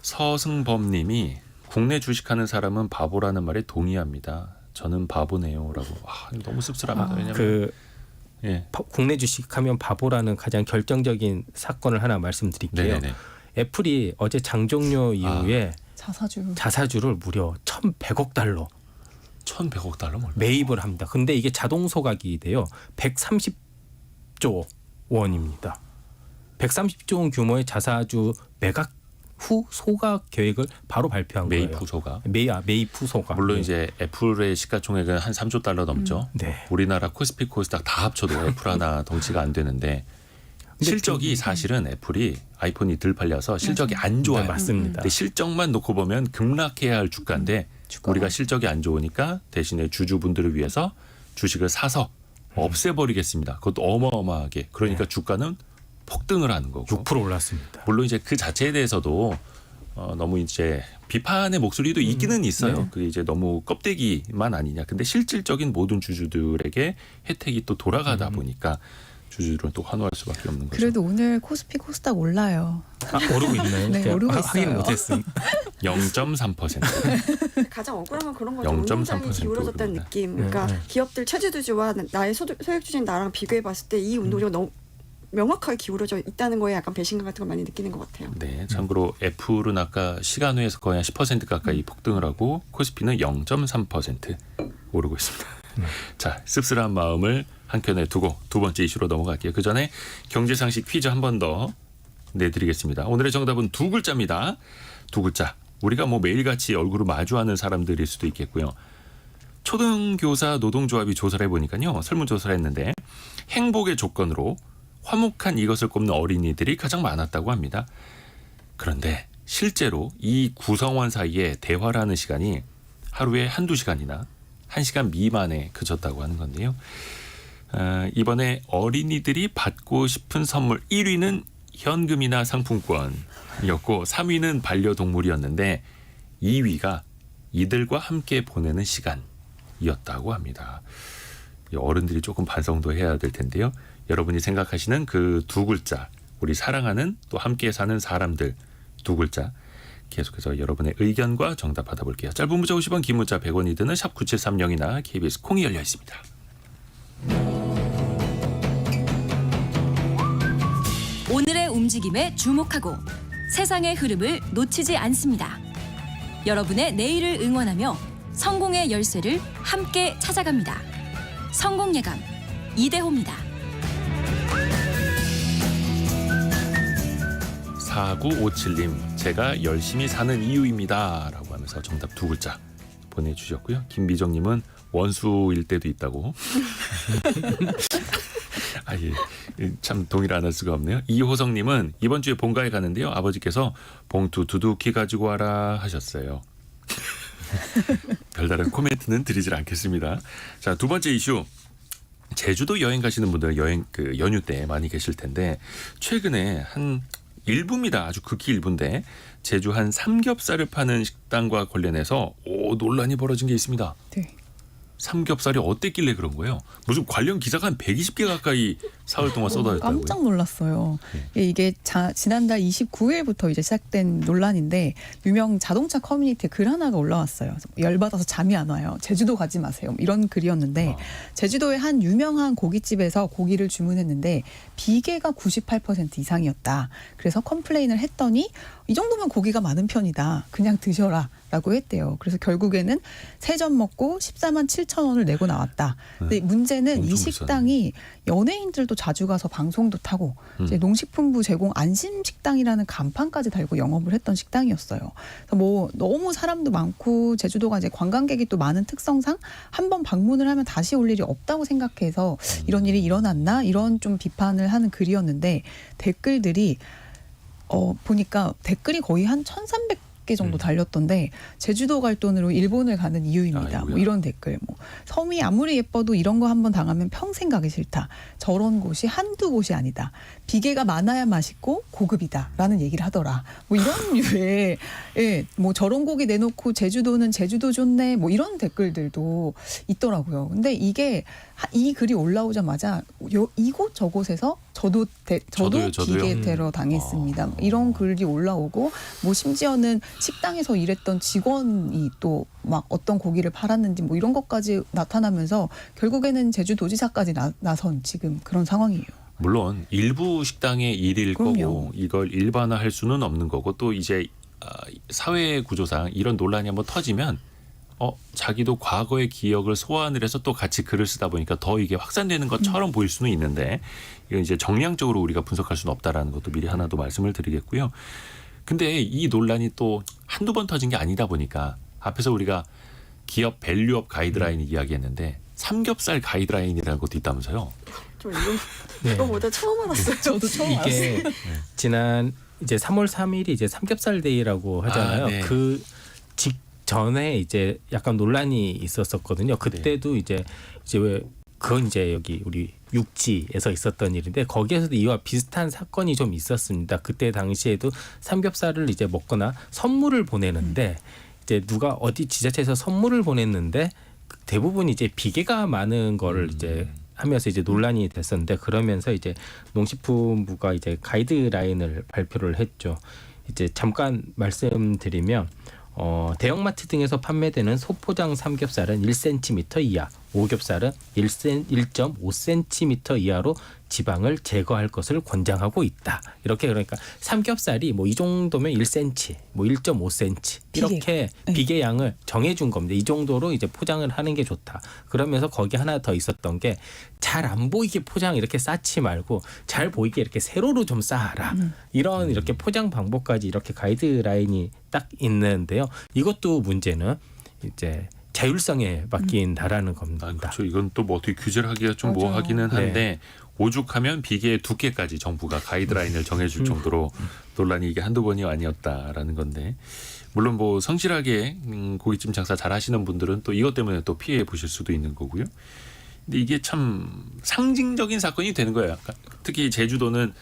서승범님이 국내 주식하는 사람은 바보라는 말에 동의합니다. 저는 바보네요라고. 와, 너무 씁쓸합니다. 왜냐면 예. 국내 주식하면 바보라는 가장 결정적인 사건을 하나 말씀드릴게요. 네네네. 애플이 어제 장 종료 이후에 자사주를 무려 1,100억 달러 1,100억 달러 매입을 합니다. 근데 이게 자동 소각이 돼요. 130조 원입니다. 130조 원 규모의 자사주 매각 후 소각 계획을 바로 발표한 거예요. 매입 후 소각. 매입 후 소각. 물론 이제 애플의 시가총액은 한 3조 달러 넘죠. 네. 우리나라 코스피 코스닥 다 합쳐도 애플 하나 덩치가 안 되는데 실적이 사실은 애플이 아이폰이 덜 팔려서 실적이 안 좋아요. 네, 맞습니다. 근데 실적만 놓고 보면 급락해야 할 주가인데 우리가 실적이 안 좋으니까 대신에 주주분들을 위해서 주식을 사서 없애버리겠습니다. 그것도 어마어마하게. 그러니까 주가는 폭등을 하는 거고 6% 올랐습니다. 물론 이제 그 자체에 대해서도 너무 이제 비판의 목소리도 있기는 있어요. 네. 그게 이제 너무 껍데기만 아니냐. 근데 실질적인 모든 주주들에게 혜택이 또 돌아가다 보니까 주주들은 또 환호할 수밖에 없는 거죠. 그래도 오늘 코스피 코스닥 올라요. 오르고 있나요? 네, 제가 오르고 확인 있어요. 못했습니다. 0.3%. 가장 억울한 건 그런 거죠. 0.3% 운동장이 기울어졌다는 오릅니다. 느낌. 그러니까 네. 기업들 최저주주와 나의 소액주주인 나랑 비교해 봤을 때 이 운동장이 너무 명확하게 기울어져 있다는 거에 약간 배신감 같은 걸 많이 느끼는 것 같아요. 네, 참고로 애플은 아까 시간외에서 거의 한 10% 가까이 폭등을 하고 코스피는 0.3% 오르고 있습니다. 자, 씁쓸한 마음을 한켠에 두고 두 번째 이슈로 넘어갈게요. 그 전에 경제상식 퀴즈 한 번 더 내드리겠습니다. 오늘의 정답은 두 글자입니다. 두 글자. 우리가 뭐 매일같이 얼굴을 마주하는 사람들일 수도 있겠고요. 초등교사 노동조합이 조사를 해보니까요. 설문조사를 했는데 행복의 조건으로 화목한 이것을 꼽는 어린이들이 가장 많았다고 합니다. 그런데 실제로 이 구성원 사이에 대화를 하는 시간이 하루에 한두 시간이나 1시간 미만에 그쳤다고 하는 건데요. 이번에 어린이들이 받고 싶은 선물 1위는 현금이나 상품권이었고 3위는 반려동물이었는데 2위가 이들과 함께 보내는 시간이었다고 합니다. 어른들이 조금 반성도 해야 될 텐데요. 여러분이 생각하시는 그 두 글자, 우리 사랑하는 또 함께 사는 사람들 두 글자, 계속해서 여러분의 의견과 정답 받아볼게요. 짧은 문자 50원, 긴 문자 100원이 드는 샵 9730이나 KBS 콩이 열려 있습니다. 오늘의 움직임에 주목하고 세상의 흐름을 놓치지 않습니다. 여러분의 내일을 응원하며 성공의 열쇠를 함께 찾아갑니다. 성공예감 이대호입니다. 4957님, 제가 열심히 사는 이유입니다 라고 하면서 정답 두 글자 보내주셨고요. 김미정님은 원수일 때도 있다고. 참 동의를 안 할 수가 없네요. 이호성님은 이번 주에 본가에 가는데요. 아버지께서 봉투 두둑히 가지고 와라 하셨어요. 별다른 코멘트는 드리질 않겠습니다. 자, 두 번째 이슈. 제주도 여행 가시는 분들은 연휴 때 많이 계실 텐데 최근에 한 일부입니다. 아주 극히 일부인데 제주 한 삼겹살을 파는 식당과 관련해서 논란이 벌어진 게 있습니다. 네. 삼겹살이 어땠길래 그런 거예요? 무슨 관련 기사가 한 120개 가까이 사흘 동안 쏟아졌다고요? 깜짝 놀랐어요. 이게 지난달 29일부터 이제 시작된 논란인데 유명 자동차 커뮤니티에 글 하나가 올라왔어요. 열받아서 잠이 안 와요. 제주도 가지 마세요. 이런 글이었는데 제주도의 한 유명한 고깃집에서 고기를 주문했는데 비계가 98% 이상이었다. 그래서 컴플레인을 했더니 이 정도면 고기가 많은 편이다. 그냥 드셔라. 라고 했대요. 그래서 결국에는 3점 먹고 14만 7천 원을 내고 나왔다. 근데 문제는 이 식당이 연예인들도 자주 가서 방송도 타고 이제 농식품부 제공 안심식당이라는 간판까지 달고 영업을 했던 식당이었어요. 그래서 뭐 너무 사람도 많고 제주도가 이제 관광객이 또 많은 특성상 한번 방문을 하면 다시 올 일이 없다고 생각해서 이런 일이 일어났나 이런 좀 비판을 하는 글이었는데 댓글들이 보니까 댓글이 거의 한 1,300개 정도 달렸던데 제주도 갈 돈으로 일본을 가는 이유입니다. 뭐 이런 댓글. 섬이 아무리 예뻐도 이런 거 한번 당하면 평생 가기 싫다. 저런 곳이 한두 곳이 아니다. 비계가 많아야 맛있고 고급이다라는 얘기를 하더라. 뭐 이런 류의 뭐 저런 고기 내놓고 제주도는 제주도 좋네. 뭐 이런 댓글들도 있더라고요. 근데 이게 이 글이 올라오자마자 이곳 저곳에서 저도 비계 테러 당했습니다. 이런 글이 올라오고 뭐 심지어는 식당에서 일했던 직원이 또 막 어떤 고기를 팔았는지 뭐 이런 것까지 나타나면서 결국에는 제주도지사까지 나선 지금 그런 상황이에요. 물론 일부 식당의 일일 그럼요. 거고 이걸 일반화할 수는 없는 거고 또 이제 사회 구조상 이런 논란이 한번 터지면 자기도 과거의 기억을 소환을 해서 또 같이 글을 쓰다 보니까 더 이게 확산되는 것처럼 보일 수는 있는데 이건 이제 정량적으로 우리가 분석할 수는 없다라는 것도 미리 하나 더 말씀을 드리겠고요. 근데 이 논란이 또 한두 번 터진 게 아니다 보니까 앞에서 우리가 기업 밸류업 가이드라인 이야기했는데 삼겹살 가이드라인이라는 것도 있다면서요. 좀 이거보다 처음 알았어요. 저도 처음 알았어요. 이게 지난 이제 3월 3일이 이제 삼겹살 데이라고 하잖아요. 네. 그 직전에 이제 약간 논란이 있었었거든요. 그때도 이제 왜 그건 이제 여기 우리 육지에서 있었던 일인데 거기에서도 이와 비슷한 사건이 좀 있었습니다. 그때 당시에도 삼겹살을 이제 먹거나 선물을 보내는데 이제 누가 어디 지자체에서 선물을 보냈는데 대부분 이제 비계가 많은 거를 이제 하면서 이제 논란이 됐었는데 그러면서 이제 농식품부가 이제 가이드라인을 발표를 했죠. 이제 잠깐 말씀드리면 대형마트 등에서 판매되는 소포장 삼겹살은 1cm 이하, 오겹살은 1.5cm 이하로 지방을 제거할 것을 권장하고 있다. 이렇게 그러니까 삼겹살이 뭐 이 정도면 1cm, 뭐 1.5cm 이렇게 비계 양을 정해준 겁니다. 이 정도로 이제 포장을 하는 게 좋다. 그러면서 거기 하나 더 있었던 게 잘 안 보이게 포장 이렇게 쌓지 말고 잘 보이게 이렇게 세로로 좀 쌓아라. 이런 이렇게 포장 방법까지 이렇게 가이드라인이 딱 있는데요. 이것도 문제는 이제 자율성에 맡긴다라는 겁니다. 그렇죠. 이건 또 뭐 어떻게 규제를 하기가 좀 뭐 하기는 한데 오죽하면 비계의 두께까지 정부가 가이드라인을 정해줄 정도로 논란이 이게 한두 번이 아니었다라는 건데 물론 뭐 성실하게 고깃집 장사 잘 하시는 분들은 또 이것 때문에 또 피해 보실 수도 있는 거고요. 근데 이게 참 상징적인 사건이 되는 거예요. 특히 제주도는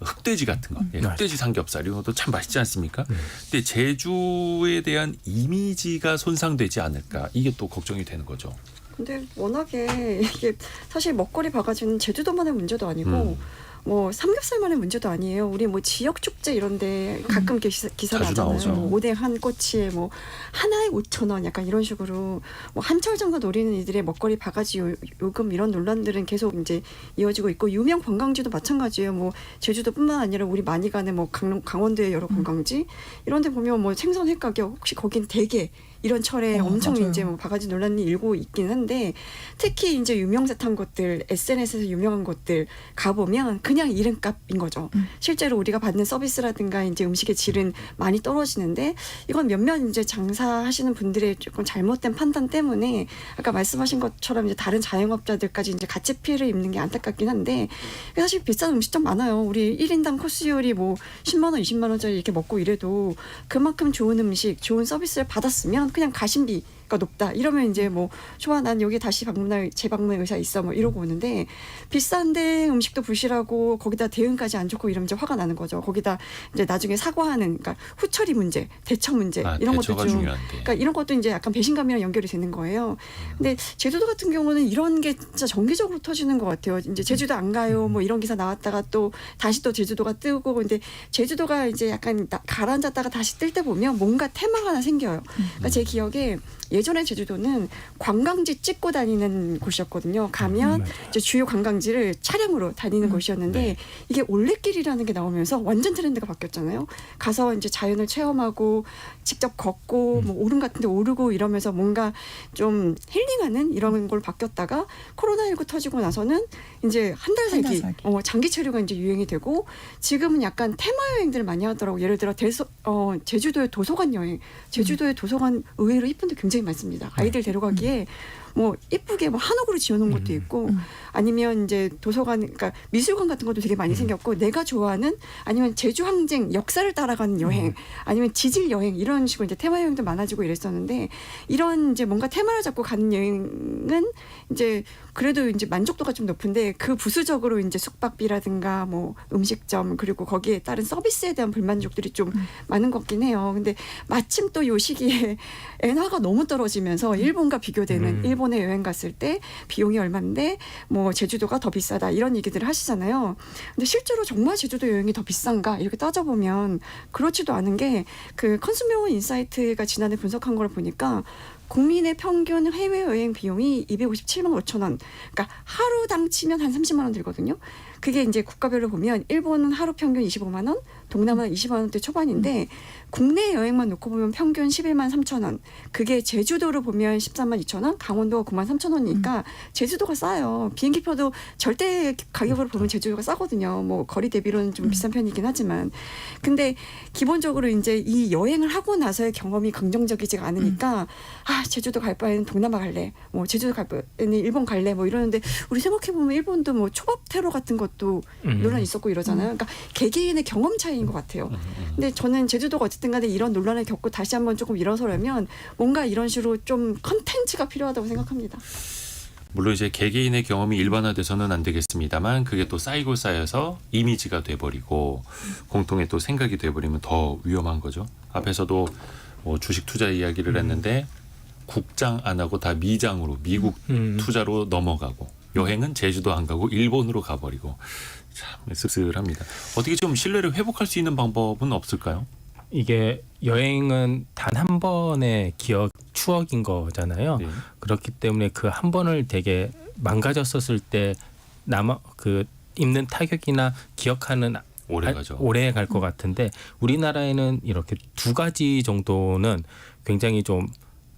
흑돼지 같은 거, 흑돼지 삼겹살 이런 것도 참 맛있지 않습니까? 근데 제주에 대한 이미지가 손상되지 않을까 이게 또 걱정이 되는 거죠. 근데 워낙에 이게 사실 먹거리 바가지는 제주도만의 문제도 아니고 뭐 삼겹살만의 문제도 아니에요. 우리 뭐 지역 축제 이런데 가끔 기사 자주 나잖아요. 나오죠. 뭐 오뎅 한 꼬치에 뭐 하나에 5,000원 약간 이런 식으로 뭐 한철 정도 노리는 이들의 먹거리 바가지 요금 이런 논란들은 계속 이제 이어지고 있고 유명 관광지도 마찬가지예요. 뭐 제주도뿐만 아니라 우리 많이 가는 뭐 강원도의 여러 관광지 이런데 보면 뭐 생선 회 가격 혹시 거긴 대게 이런 철에 엄청 맞아요. 이제 뭐 바가지 논란이 일고 있긴 한데 특히 이제 유명세탄 곳들 SNS에서 유명한 곳들 가보면 그냥 이름값인 거죠. 실제로 우리가 받는 서비스라든가 이제 음식의 질은 많이 떨어지는데 이건 몇몇 이제 장사하시는 분들의 조금 잘못된 판단 때문에 아까 말씀하신 것처럼 이제 다른 자영업자들까지 이제 같이 피해를 입는 게 안타깝긴 한데 사실 비싼 음식점 많아요. 우리 1인당 코스요리 뭐 10만 원, 20만 원짜리 이렇게 먹고 이래도 그만큼 좋은 음식, 좋은 서비스를 받았으면 그냥 가심비가 높다. 이러면 이제 뭐 좋아 난 여기 다시 재방문의 의사 있어 뭐 이러고 오는데 비싼데 음식도 부실하고 거기다 대응까지 안 좋고 이러면 이제 화가 나는 거죠. 거기다 이제 나중에 사과하는 그러니까 후처리 문제, 대처 문제 이런 것도 대처가 좀 중요한데. 그러니까 이런 것도 이제 약간 배신감이랑 연결이 되는 거예요. 근데 제주도 같은 경우는 이런 게 진짜 정기적으로 터지는 것 같아요. 이제 제주도 안 가요. 뭐 이런 기사 나왔다가 또 다시 또 제주도가 뜨고 근데 제주도가 이제 약간 가라앉았다가 다시 뜰 때 보면 뭔가 테마가 하나 생겨요. 그러니까 제 기억에 예전에 제주도는 관광지 찍고 다니는 곳이었거든요. 가면 이제 주요 관광지를 차량으로 다니는 곳이었는데 네. 이게 올레길이라는 게 나오면서 완전 트렌드가 바뀌었잖아요. 가서 이제 자연을 체험하고 직접 걷고 뭐 오름 같은 데 오르고 이러면서 뭔가 좀 힐링하는 이런 걸 바뀌었다가 코로나19 터지고 나서는 이제 한 달 살기, 살기. 장기 체류가 이제 유행이 되고 지금은 약간 테마 여행들을 많이 하더라고요. 예를 들어 제주도의 도서관 여행. 제주도의 도서관 의외로 이쁜 데 굉장히 많습니다. 아이들 데려가기에 뭐 이쁘게 뭐 한옥으로 지어놓은 것도 있고 아니면 이제 도서관 그러니까 미술관 같은 것도 되게 많이 생겼고 내가 좋아하는 아니면 제주 항쟁 역사를 따라가는 여행 아니면 지질 여행 이런 식으로 이제 테마 여행도 많아지고 이랬었는데 이런 이제 뭔가 테마를 잡고 가는 여행은 이제 그래도 이제 만족도가 좀 높은데 그 부수적으로 이제 숙박비라든가 뭐 음식점 그리고 거기에 따른 서비스에 대한 불만족들이 좀 많은 것 같긴 해요. 근데 마침 또 요 시기에 엔화가 너무 떨어지면서 일본과 비교되는 일본에 여행 갔을 때 비용이 얼마인데 뭐 제주도가 더 비싸다 이런 얘기들을 하시잖아요. 근데 실제로 정말 제주도 여행이 더 비싼가 이렇게 따져보면 그렇지도 않은 게 그 컨슈머 인사이트가 지난해 분석한 걸 보니까 국민의 평균 해외여행 비용이 257만 5천 원. 그러니까 하루당 치면 한 30만 원 들거든요. 그게 이제 국가별로 보면 일본은 하루 평균 25만 원, 동남아는 20만 원대 초반인데 국내 여행만 놓고 보면 평균 11만 3천 원. 그게 제주도로 보면 13만 2천 원, 강원도가 9만 3천 원이니까 제주도가 싸요. 비행기표도 절대 가격으로 보면 제주도가 싸거든요. 뭐 거리 대비로는 좀 비싼 편이긴 하지만. 근데 기본적으로 이제 이 여행을 하고 나서의 경험이 긍정적이지가 않으니까 아, 제주도 갈 바에는 동남아 갈래. 뭐 제주도 갈 바에는 일본 갈래. 뭐 이러는데 우리 생각해 보면 일본도 뭐 초밥 테러 같은 것도 논란이 있었고 이러잖아요. 그러니까 개개인의 경험 차이인 것 같아요. 근데 저는 제주도가 어쨌든 간에 이런 논란을 겪고 다시 한번 조금 일어서려면 뭔가 이런 식으로 좀 컨텐츠가 필요하다고 생각합니다. 물론 이제 개개인의 경험이 일반화돼서는 안 되겠습니다만 그게 또 쌓이고 쌓여서 이미지가 돼버리고 공통의 또 생각이 돼버리면 더 위험한 거죠. 앞에서도 뭐 주식 투자 이야기를 했는데 국장 안 하고 다 미장으로 미국 투자로 넘어가고 여행은 제주도 안 가고 일본으로 가버리고 참 씁쓸합니다. 어떻게 좀 신뢰를 회복할 수 있는 방법은 없을까요? 이게 여행은 단 한 번의 추억인 거잖아요. 네. 그렇기 때문에 그 한 번을 되게 망가졌었을 때 입는 타격이나 기억하는 오래 가죠. 오래 갈 것 같은데 우리나라에는 이렇게 두 가지 정도는 굉장히 좀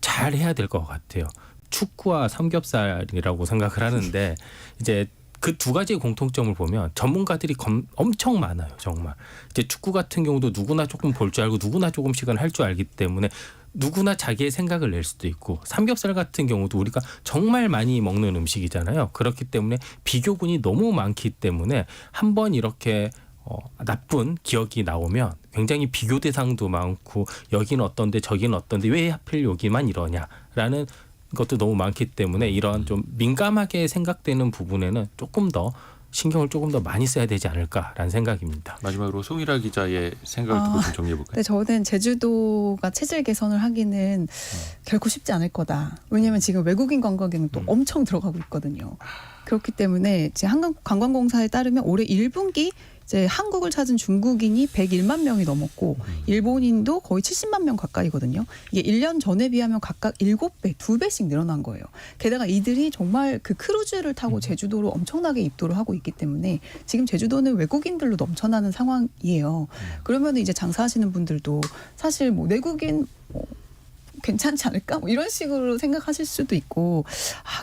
잘 해야 될 것 같아요. 축구와 삼겹살이라고 생각을 하는데 이제 그 두 가지의 공통점을 보면 전문가들이 엄청 많아요. 정말. 이제 축구 같은 경우도 누구나 조금 볼 줄 알고 누구나 조금씩은 할 줄 알기 때문에 누구나 자기의 생각을 낼 수도 있고 삼겹살 같은 경우도 우리가 정말 많이 먹는 음식이잖아요. 그렇기 때문에 비교군이 너무 많기 때문에 한번 이렇게 나쁜 기억이 나오면 굉장히 비교 대상도 많고 여기는 어떤데 저기는 어떤데 왜 하필 여기만 이러냐라는 것도 너무 많기 때문에 이런 좀 민감하게 생각되는 부분에는 조금 더 신경을 조금 더 많이 써야 되지 않을까라는 생각입니다. 마지막으로 송일아 기자의 생각을 듣고 좀 정리해 볼까요? 근데 저는 제주도가 체질 개선을 하기는 결코 쉽지 않을 거다. 왜냐하면 지금 외국인 관광객도 엄청 들어가고 있거든요. 그렇기 때문에 이제 한국관광공사에 따르면 올해 1분기 이제 한국을 찾은 중국인이 101만 명이 넘었고 일본인도 거의 70만 명 가까이거든요. 이게 1년 전에 비하면 각각 7배, 2배씩 늘어난 거예요. 게다가 이들이 정말 그 크루즈를 타고 제주도로 엄청나게 입도를 하고 있기 때문에 지금 제주도는 외국인들로 넘쳐나는 상황이에요. 그러면 이제 장사하시는 분들도 사실 뭐 내국인 괜찮지 않을까? 뭐 이런 식으로 생각하실 수도 있고,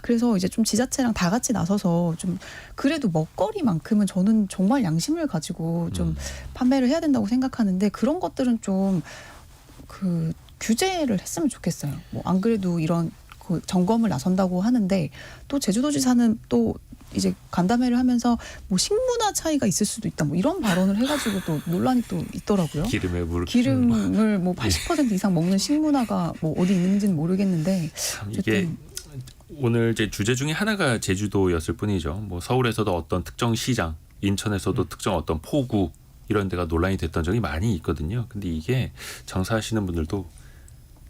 그래서 이제 좀 지자체랑 다 같이 나서서 좀 그래도 먹거리만큼은 저는 정말 양심을 가지고 좀 판매를 해야 된다고 생각하는데 그런 것들은 좀 그 규제를 했으면 좋겠어요. 뭐 안 그래도 이런 그 점검을 나선다고 하는데 또 제주도지사는 또 이제 간담회를 하면서 뭐 식문화 차이가 있을 수도 있다 뭐 이런 발언을 해가지고 또 논란이 또 있더라고요. 기름에 물. 기름을 뭐 80% 이상 먹는 식문화가 뭐 어디 있는지는 모르겠는데 참 이게 오늘 제 주제 중에 하나가 제주도였을 뿐이죠. 뭐 서울에서도 어떤 특정 시장, 인천에서도 특정 어떤 포구 이런 데가 논란이 됐던 적이 많이 있거든요. 근데 이게 장사하시는 분들도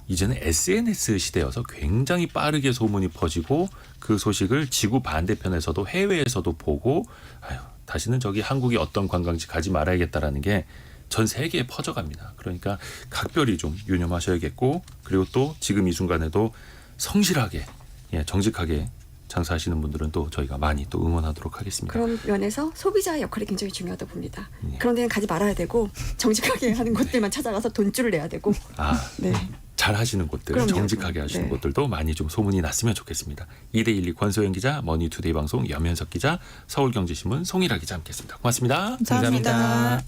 이제는 SNS 시대여서 굉장히 빠르게 소문이 퍼지고 그 소식을 지구 반대편에서도 해외에서도 보고 다시는 저기 한국의 어떤 관광지 가지 말아야겠다라는 게 전 세계에 퍼져갑니다. 그러니까 각별히 좀 유념하셔야겠고 그리고 또 지금 이 순간에도 성실하게 정직하게 장사하시는 분들은 또 저희가 많이 또 응원하도록 하겠습니다. 그런 면에서 소비자의 역할이 굉장히 중요하다 봅니다. 그런 데는 가지 말아야 되고 정직하게 하는 곳들만 찾아가서 돈줄을 내야 되고. 네. 잘 하시는 곳들, 그럼요. 정직하게 하시는 네. 곳들도 많이 좀 소문이 났으면 좋겠습니다. 2대12 권소영 기자, 머니투데이 방송 염현석 기자, 서울경제신문 송일아 기자 함께했습니다. 고맙습니다. 감사합니다.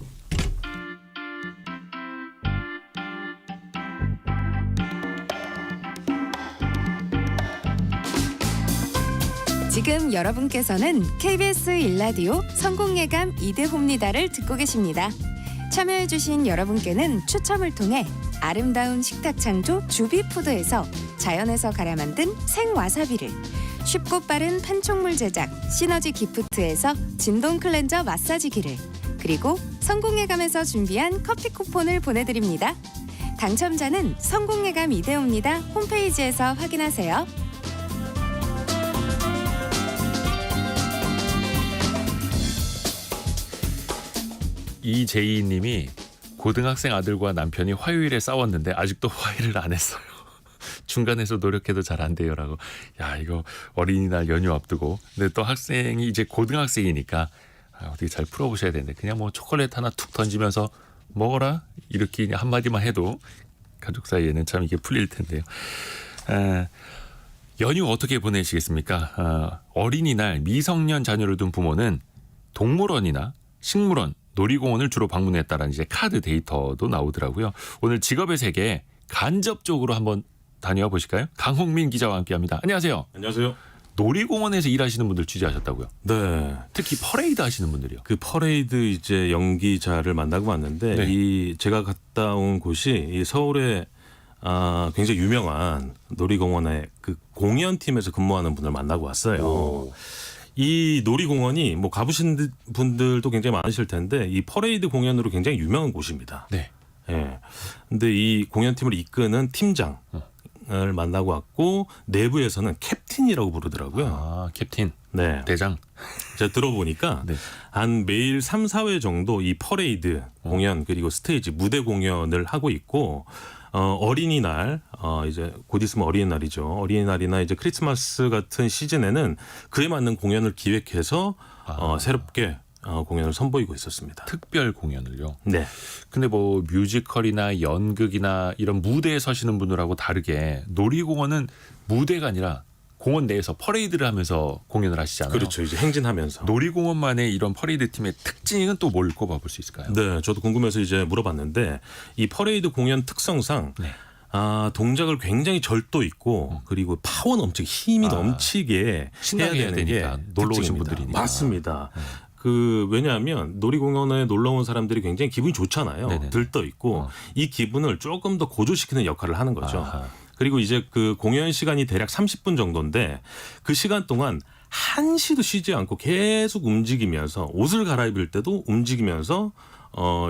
지금 여러분께서는 KBS 1라디오 성공예감 이대호입니다를 듣고 계십니다. 참여해주신 여러분께는 추첨을 통해 아름다운 식탁 창조 주비푸드에서 자연에서 갈아 만든 생와사비를, 쉽고 빠른 판촉물 제작 시너지 기프트에서 진동 클렌저 마사지기를, 그리고 성공예감에서 준비한 커피 쿠폰을 보내드립니다. 당첨자는 성공예감 이대호입니다 홈페이지에서 확인하세요. 이제이님이 고등학생 아들과 남편이 화요일에 싸웠는데 아직도 화해를 안 했어요. 중간에서 노력해도 잘 안 돼요라고. 야 이거 어린이날 연휴 앞두고. 근데 또 학생이 이제 고등학생이니까 어떻게 잘 풀어보셔야 되는데 그냥 뭐 초콜릿 하나 툭 던지면서 먹어라 이렇게 한마디만 해도 가족 사이에는 참 이게 풀릴 텐데요. 연휴 어떻게 보내시겠습니까? 어린이날 미성년 자녀를 둔 부모는 동물원이나 식물원, 놀이공원을 주로 방문했다라는 이제 카드 데이터도 나오더라고요. 오늘 직업의 세계 간접적으로 한번 다녀와 보실까요? 강홍민 기자와 함께합니다. 안녕하세요. 안녕하세요. 놀이공원에서 일하시는 분들 취재하셨다고요? 네. 특히 퍼레이드 하시는 분들이요. 그 퍼레이드 이제 연기자를 만나고 왔는데 네. 이 제가 갔다 온 곳이 이 서울에 굉장히 유명한 놀이공원의 그 공연팀에서 근무하는 분을 만나고 왔어요. 이 놀이공원이 뭐 가보신 분들도 굉장히 많으실 텐데 이 퍼레이드 공연으로 굉장히 유명한 곳입니다. 네. 예. 근데 이 공연팀을 이끄는 팀장을 만나고 왔고 내부에서는 캡틴이라고 부르더라고요. 캡틴. 네. 대장. 제가 들어보니까 네. 한 매일 3, 4회 정도 이 퍼레이드 공연 그리고 스테이지 무대 공연을 하고 있고 어린이날 이제 곧 있으면 어린이날이죠. 어린이날이나 이제 크리스마스 같은 시즌에는 그에 맞는 공연을 기획해서 새롭게 공연을 선보이고 있었습니다. 특별 공연을요. 네. 근데 뭐 뮤지컬이나 연극이나 이런 무대에 서시는 분들하고 다르게 놀이공원은 무대가 아니라 공원 내에서 퍼레이드를 하면서 공연을 하시잖아요. 그렇죠. 이제 행진하면서. 놀이공원만의 이런 퍼레이드 팀의 특징은 또 뭘 꼽아볼 수 있을까요? 네, 저도 궁금해서 이제 물어봤는데 이 퍼레이드 공연 특성상 네. 동작을 굉장히 절도 있고 그리고 파워 넘치게 힘이 넘치게 신나게 해야 되는 되니까 게 놀러 오신 특징입니다. 분들이니까. 맞습니다. 그 왜냐하면 놀이공원에 놀러 온 사람들이 굉장히 기분이 좋잖아요. 네네. 들떠 있고 이 기분을 조금 더 고조시키는 역할을 하는 거죠. 아하. 그리고 이제 그 공연 시간이 대략 30분 정도인데 그 시간 동안 한시도 쉬지 않고 계속 움직이면서 옷을 갈아입을 때도 움직이면서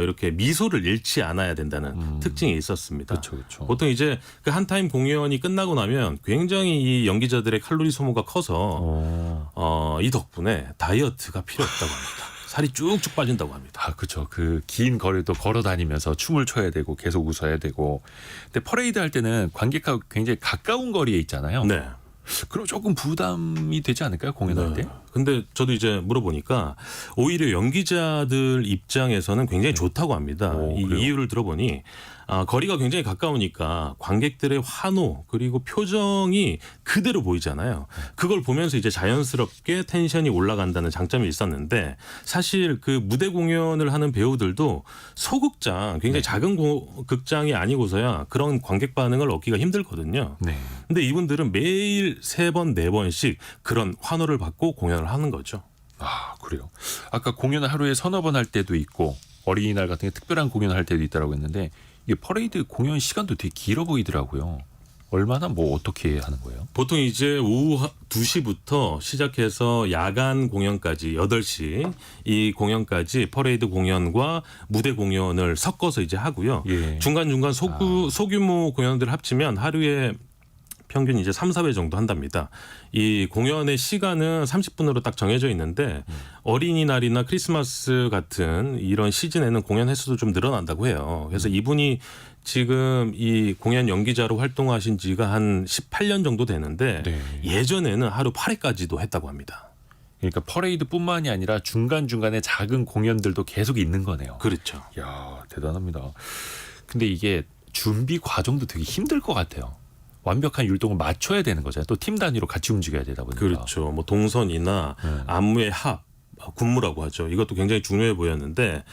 이렇게 미소를 잃지 않아야 된다는 특징이 있었습니다. 그렇죠. 보통 이제 그 한 타임 공연이 끝나고 나면 굉장히 이 연기자들의 칼로리 소모가 커서 이 덕분에 다이어트가 필요 없다고 합니다. 살이 쭉쭉 빠진다고 합니다. 아, 그렇죠. 그 긴 거리도 걸어 다니면서 춤을 춰야 되고 계속 웃어야 되고. 근데 퍼레이드 할 때는 관객하고 굉장히 가까운 거리에 있잖아요. 네. 그럼 조금 부담이 되지 않을까요? 공연할 때? 근데 저도 이제 물어보니까 오히려 연기자들 입장에서는 굉장히 좋다고 합니다. 오, 이 그래요? 이유를 들어보니 거리가 굉장히 가까우니까 관객들의 환호 그리고 표정이 그대로 보이잖아요. 그걸 보면서 이제 자연스럽게 텐션이 올라간다는 장점이 있었는데 사실 그 무대 공연을 하는 배우들도 소극장 굉장히 작은 극장이 아니고서야 그런 관객 반응을 얻기가 힘들거든요. 네. 근데 이분들은 매일 3번, 4번씩 그런 환호를 받고 공연을 하는 거죠. 아, 그래요. 아까 공연을 하루에 서너 번 할 때도 있고 어린이날 같은 게 특별한 공연을 할 때도 있다라고 했는데 이게 퍼레이드 공연 시간도 되게 길어 보이더라고요. 얼마나 뭐 어떻게 하는 거예요? 보통 이제 오후 2시부터 시작해서 야간 공연까지 8시 이 공연까지 퍼레이드 공연과 무대 공연을 섞어서 이제 하고요. 예. 중간중간 소규모 공연들 합치면 하루에 평균 이제 3, 4회 정도 한답니다. 이 공연의 시간은 30분으로 딱 정해져 있는데 어린이날이나 크리스마스 같은 이런 시즌에는 공연 횟수도 좀 늘어난다고 해요. 그래서 이분이 지금 이 공연 연기자로 활동하신 지가 한 18년 정도 되는데 네. 예전에는 하루 8회까지도 했다고 합니다. 그러니까 퍼레이드뿐만이 아니라 중간중간에 작은 공연들도 계속 있는 거네요. 그렇죠. 이야, 대단합니다. 근데 이게 준비 과정도 되게 힘들 것 같아요. 완벽한 율동을 맞춰야 되는 거잖아요. 또 팀 단위로 같이 움직여야 되다 보니까. 그렇죠. 뭐 동선이나 안무의 합, 군무라고 하죠. 이것도 굉장히 중요해 보였는데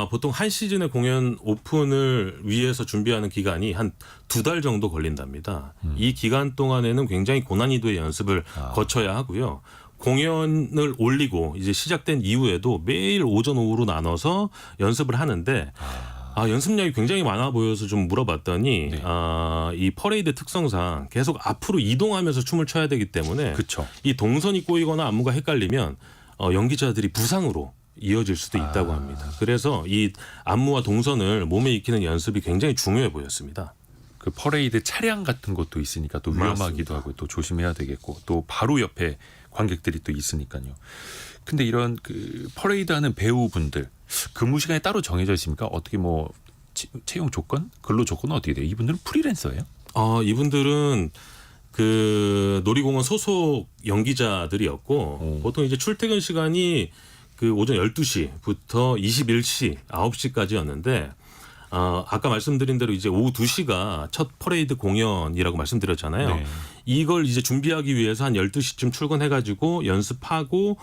보통 한 시즌의 공연 오픈을 위해서 준비하는 기간이 한 2달 정도 걸린답니다. 이 기간 동안에는 굉장히 고난이도의 연습을 거쳐야 하고요. 공연을 올리고 이제 시작된 이후에도 매일 오전 오후로 나눠서 연습을 하는데 연습량이 굉장히 많아 보여서 좀 물어봤더니 네. 이 퍼레이드 특성상 계속 앞으로 이동하면서 춤을 춰야 되기 때문에 그렇죠. 이 동선이 꼬이거나 안무가 헷갈리면 연기자들이 부상으로 이어질 수도 있다고 합니다. 그래서 이 안무와 동선을 몸에 익히는 연습이 굉장히 중요해 보였습니다. 그 퍼레이드 차량 같은 것도 있으니까 또 위험하기도 맞습니다. 하고 또 조심해야 되겠고 또 바로 옆에 관객들이 또 있으니까요. 근데 이런 그 퍼레이드 하는 배우분들 근무 시간이 따로 정해져 있습니까? 어떻게 뭐 채용 조건, 근로 조건은 어떻게 돼요? 이분들은 프리랜서예요? 이분들은 그 놀이공원 소속 연기자들이었고 보통 이제 출퇴근 시간이 그 오전 12시부터 21시, 9시까지였는데 아까 말씀드린 대로 이제 오후 2시가 첫 퍼레이드 공연이라고 말씀드렸잖아요. 네. 이걸 이제 준비하기 위해서 한 12시쯤 출근해가지고 연습하고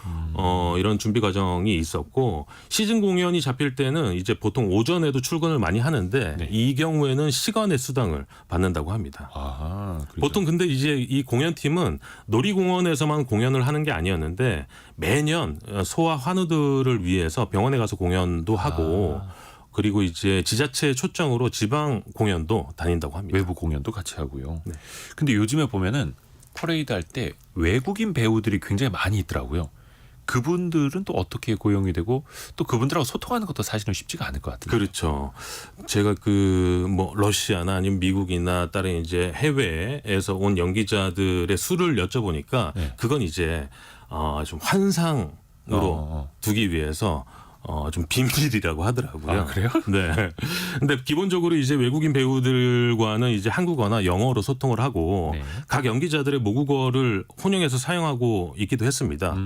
이런 준비 과정이 있었고 시즌 공연이 잡힐 때는 이제 보통 오전에도 출근을 많이 하는데 네. 이 경우에는 시간의 수당을 받는다고 합니다. 그렇죠. 보통 근데 이제 이 공연팀은 놀이공원에서만 공연을 하는 게 아니었는데 매년 소아 환우들을 위해서 병원에 가서 공연도 하고 그리고 이제 지자체 초청으로 지방 공연도 다닌다고 합니다. 외부 공연도 같이 하고요. 네. 근데 요즘에 보면은 퍼레이드 할 때 외국인 배우들이 굉장히 많이 있더라고요. 그분들은 또 어떻게 고용이 되고 또 그분들하고 소통하는 것도 사실은 쉽지가 않을 것 같아요. 그렇죠. 제가 그 뭐 러시아나 아니면 미국이나 다른 이제 해외에서 온 연기자들의 수를 여쭤보니까 네. 그건 이제 좀 환상으로 두기 위해서 좀 비밀이라고 하더라고요. 그래요? 네. 근데 기본적으로 이제 외국인 배우들과는 이제 한국어나 영어로 소통을 하고 네. 각 연기자들의 모국어를 혼용해서 사용하고 있기도 했습니다.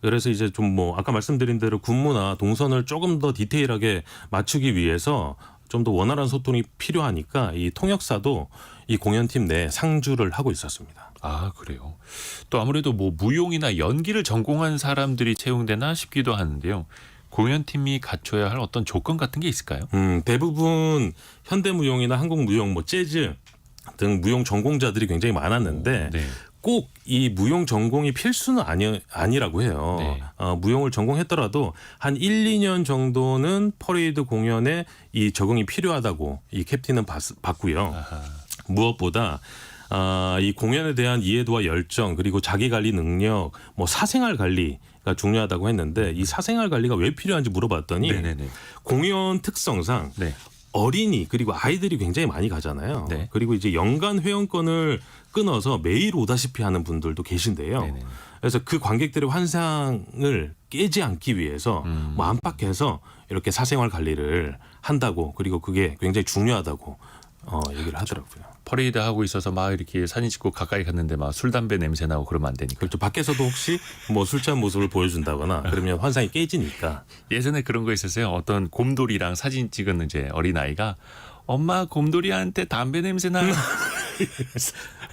그래서 이제 좀 뭐 아까 말씀드린 대로 군무나 동선을 조금 더 디테일하게 맞추기 위해서 좀 더 원활한 소통이 필요하니까 이 통역사도 이 공연팀 내에 상주를 하고 있었습니다. 그래요. 또 아무래도 뭐 무용이나 연기를 전공한 사람들이 채용되나 싶기도 하는데요. 공연팀이 갖춰야 할 어떤 조건 같은 게 있을까요? 대부분 현대무용이나 한국무용, 뭐 재즈 등 무용 전공자들이 굉장히 많았는데 네. 꼭 이 무용 전공이 필수는 아니라고 해요. 네. 무용을 전공했더라도 한 1, 2년 정도는 퍼레이드 공연에 이 적응이 필요하다고 이 캡틴은 봤고요. 무엇보다 이 공연에 대한 이해도와 열정 그리고 자기 관리 능력, 뭐 사생활 관리가 중요하다고 했는데 이 사생활 관리가 왜 필요한지 물어봤더니 네네네. 공연 특성상 네. 어린이 그리고 아이들이 굉장히 많이 가잖아요. 네. 그리고 이제 연간 회원권을 끊어서 매일 오다시피 하는 분들도 계신데요. 네네. 그래서 그 관객들의 환상을 깨지 않기 위해서 뭐 안팎에서 이렇게 사생활 관리를 한다고 그리고 그게 굉장히 중요하다고 얘기를 하더라고요. 퍼레이드 하고 있어서 막 이렇게 사진 찍고 가까이 갔는데 막 술 담배 냄새 나고 그러면 안 되니까. 그렇죠. 밖에서도 혹시 뭐 술 취한 모습을 보여준다거나 그러면 환상이 깨지니까. 예전에 그런 거 있었어요. 어떤 곰돌이랑 사진 찍은 이제 어린 아이가 엄마 곰돌이한테 담배 냄새 나요.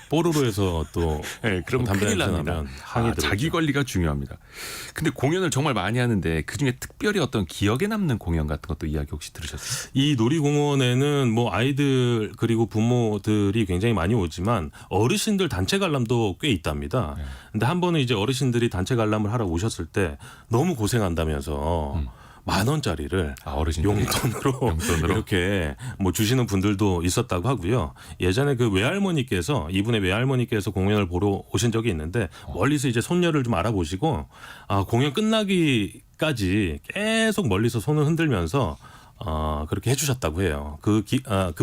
뽀로로에서 또 네, 그러면 담배 큰일 냄새 납니다. 나면 항의 들어오죠. 자기 관리가 중요합니다. 근데 공연을 정말 많이 하는데 그중에 특별히 어떤 기억에 남는 공연 같은 것도 이야기 혹시 들으셨어요? 이 놀이공원에는 뭐 아이들 그리고 부모들이 굉장히 많이 오지만 어르신들 단체 관람도 꽤 있답니다. 근데 한 번은 이제 어르신들이 단체 관람을 하러 오셨을 때 너무 고생한다면서 10,000원짜리를 어르신들이 용돈으로 이렇게 뭐 주시는 분들도 있었다고 하고요. 예전에 그 외할머니께서 이분의 외할머니께서 공연을 보러 오신 적이 있는데 멀리서 이제 손녀를 좀 알아보시고 공연 끝나기까지 계속 멀리서 손을 흔들면서 그렇게 해주셨다고 해요. 그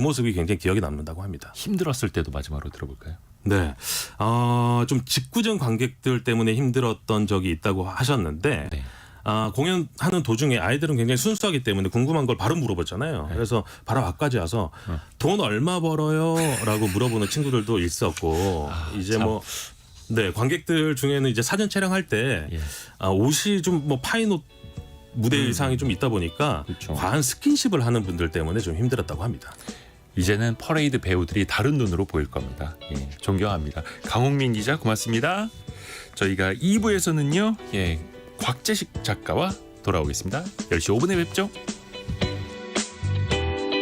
모습이 굉장히 기억에 남는다고 합니다. 힘들었을 때도 마지막으로 들어볼까요? 네, 좀 직구적 관객들 때문에 힘들었던 적이 있다고 하셨는데. 네. 공연하는 도중에 아이들은 굉장히 순수하기 때문에 궁금한 걸 바로 물어보잖아요. 그래서 바로 앞까지 와서 돈 얼마 벌어요? 라고 물어보는 친구들도 있었고 이제 참. 관객들 중에는 이제 사진 촬영할 때 예. 옷이 좀 뭐 파인 옷 무대 의상이 좀 있다 보니까 그렇죠. 과한 스킨십을 하는 분들 때문에 좀 힘들었다고 합니다. 이제는 퍼레이드 배우들이 다른 눈으로 보일 겁니다. 예, 존경합니다. 강홍민 기자 고맙습니다. 저희가 2부에서는요. 곽재식 작가와 돌아오겠습니다. 10시 5분에 뵙죠.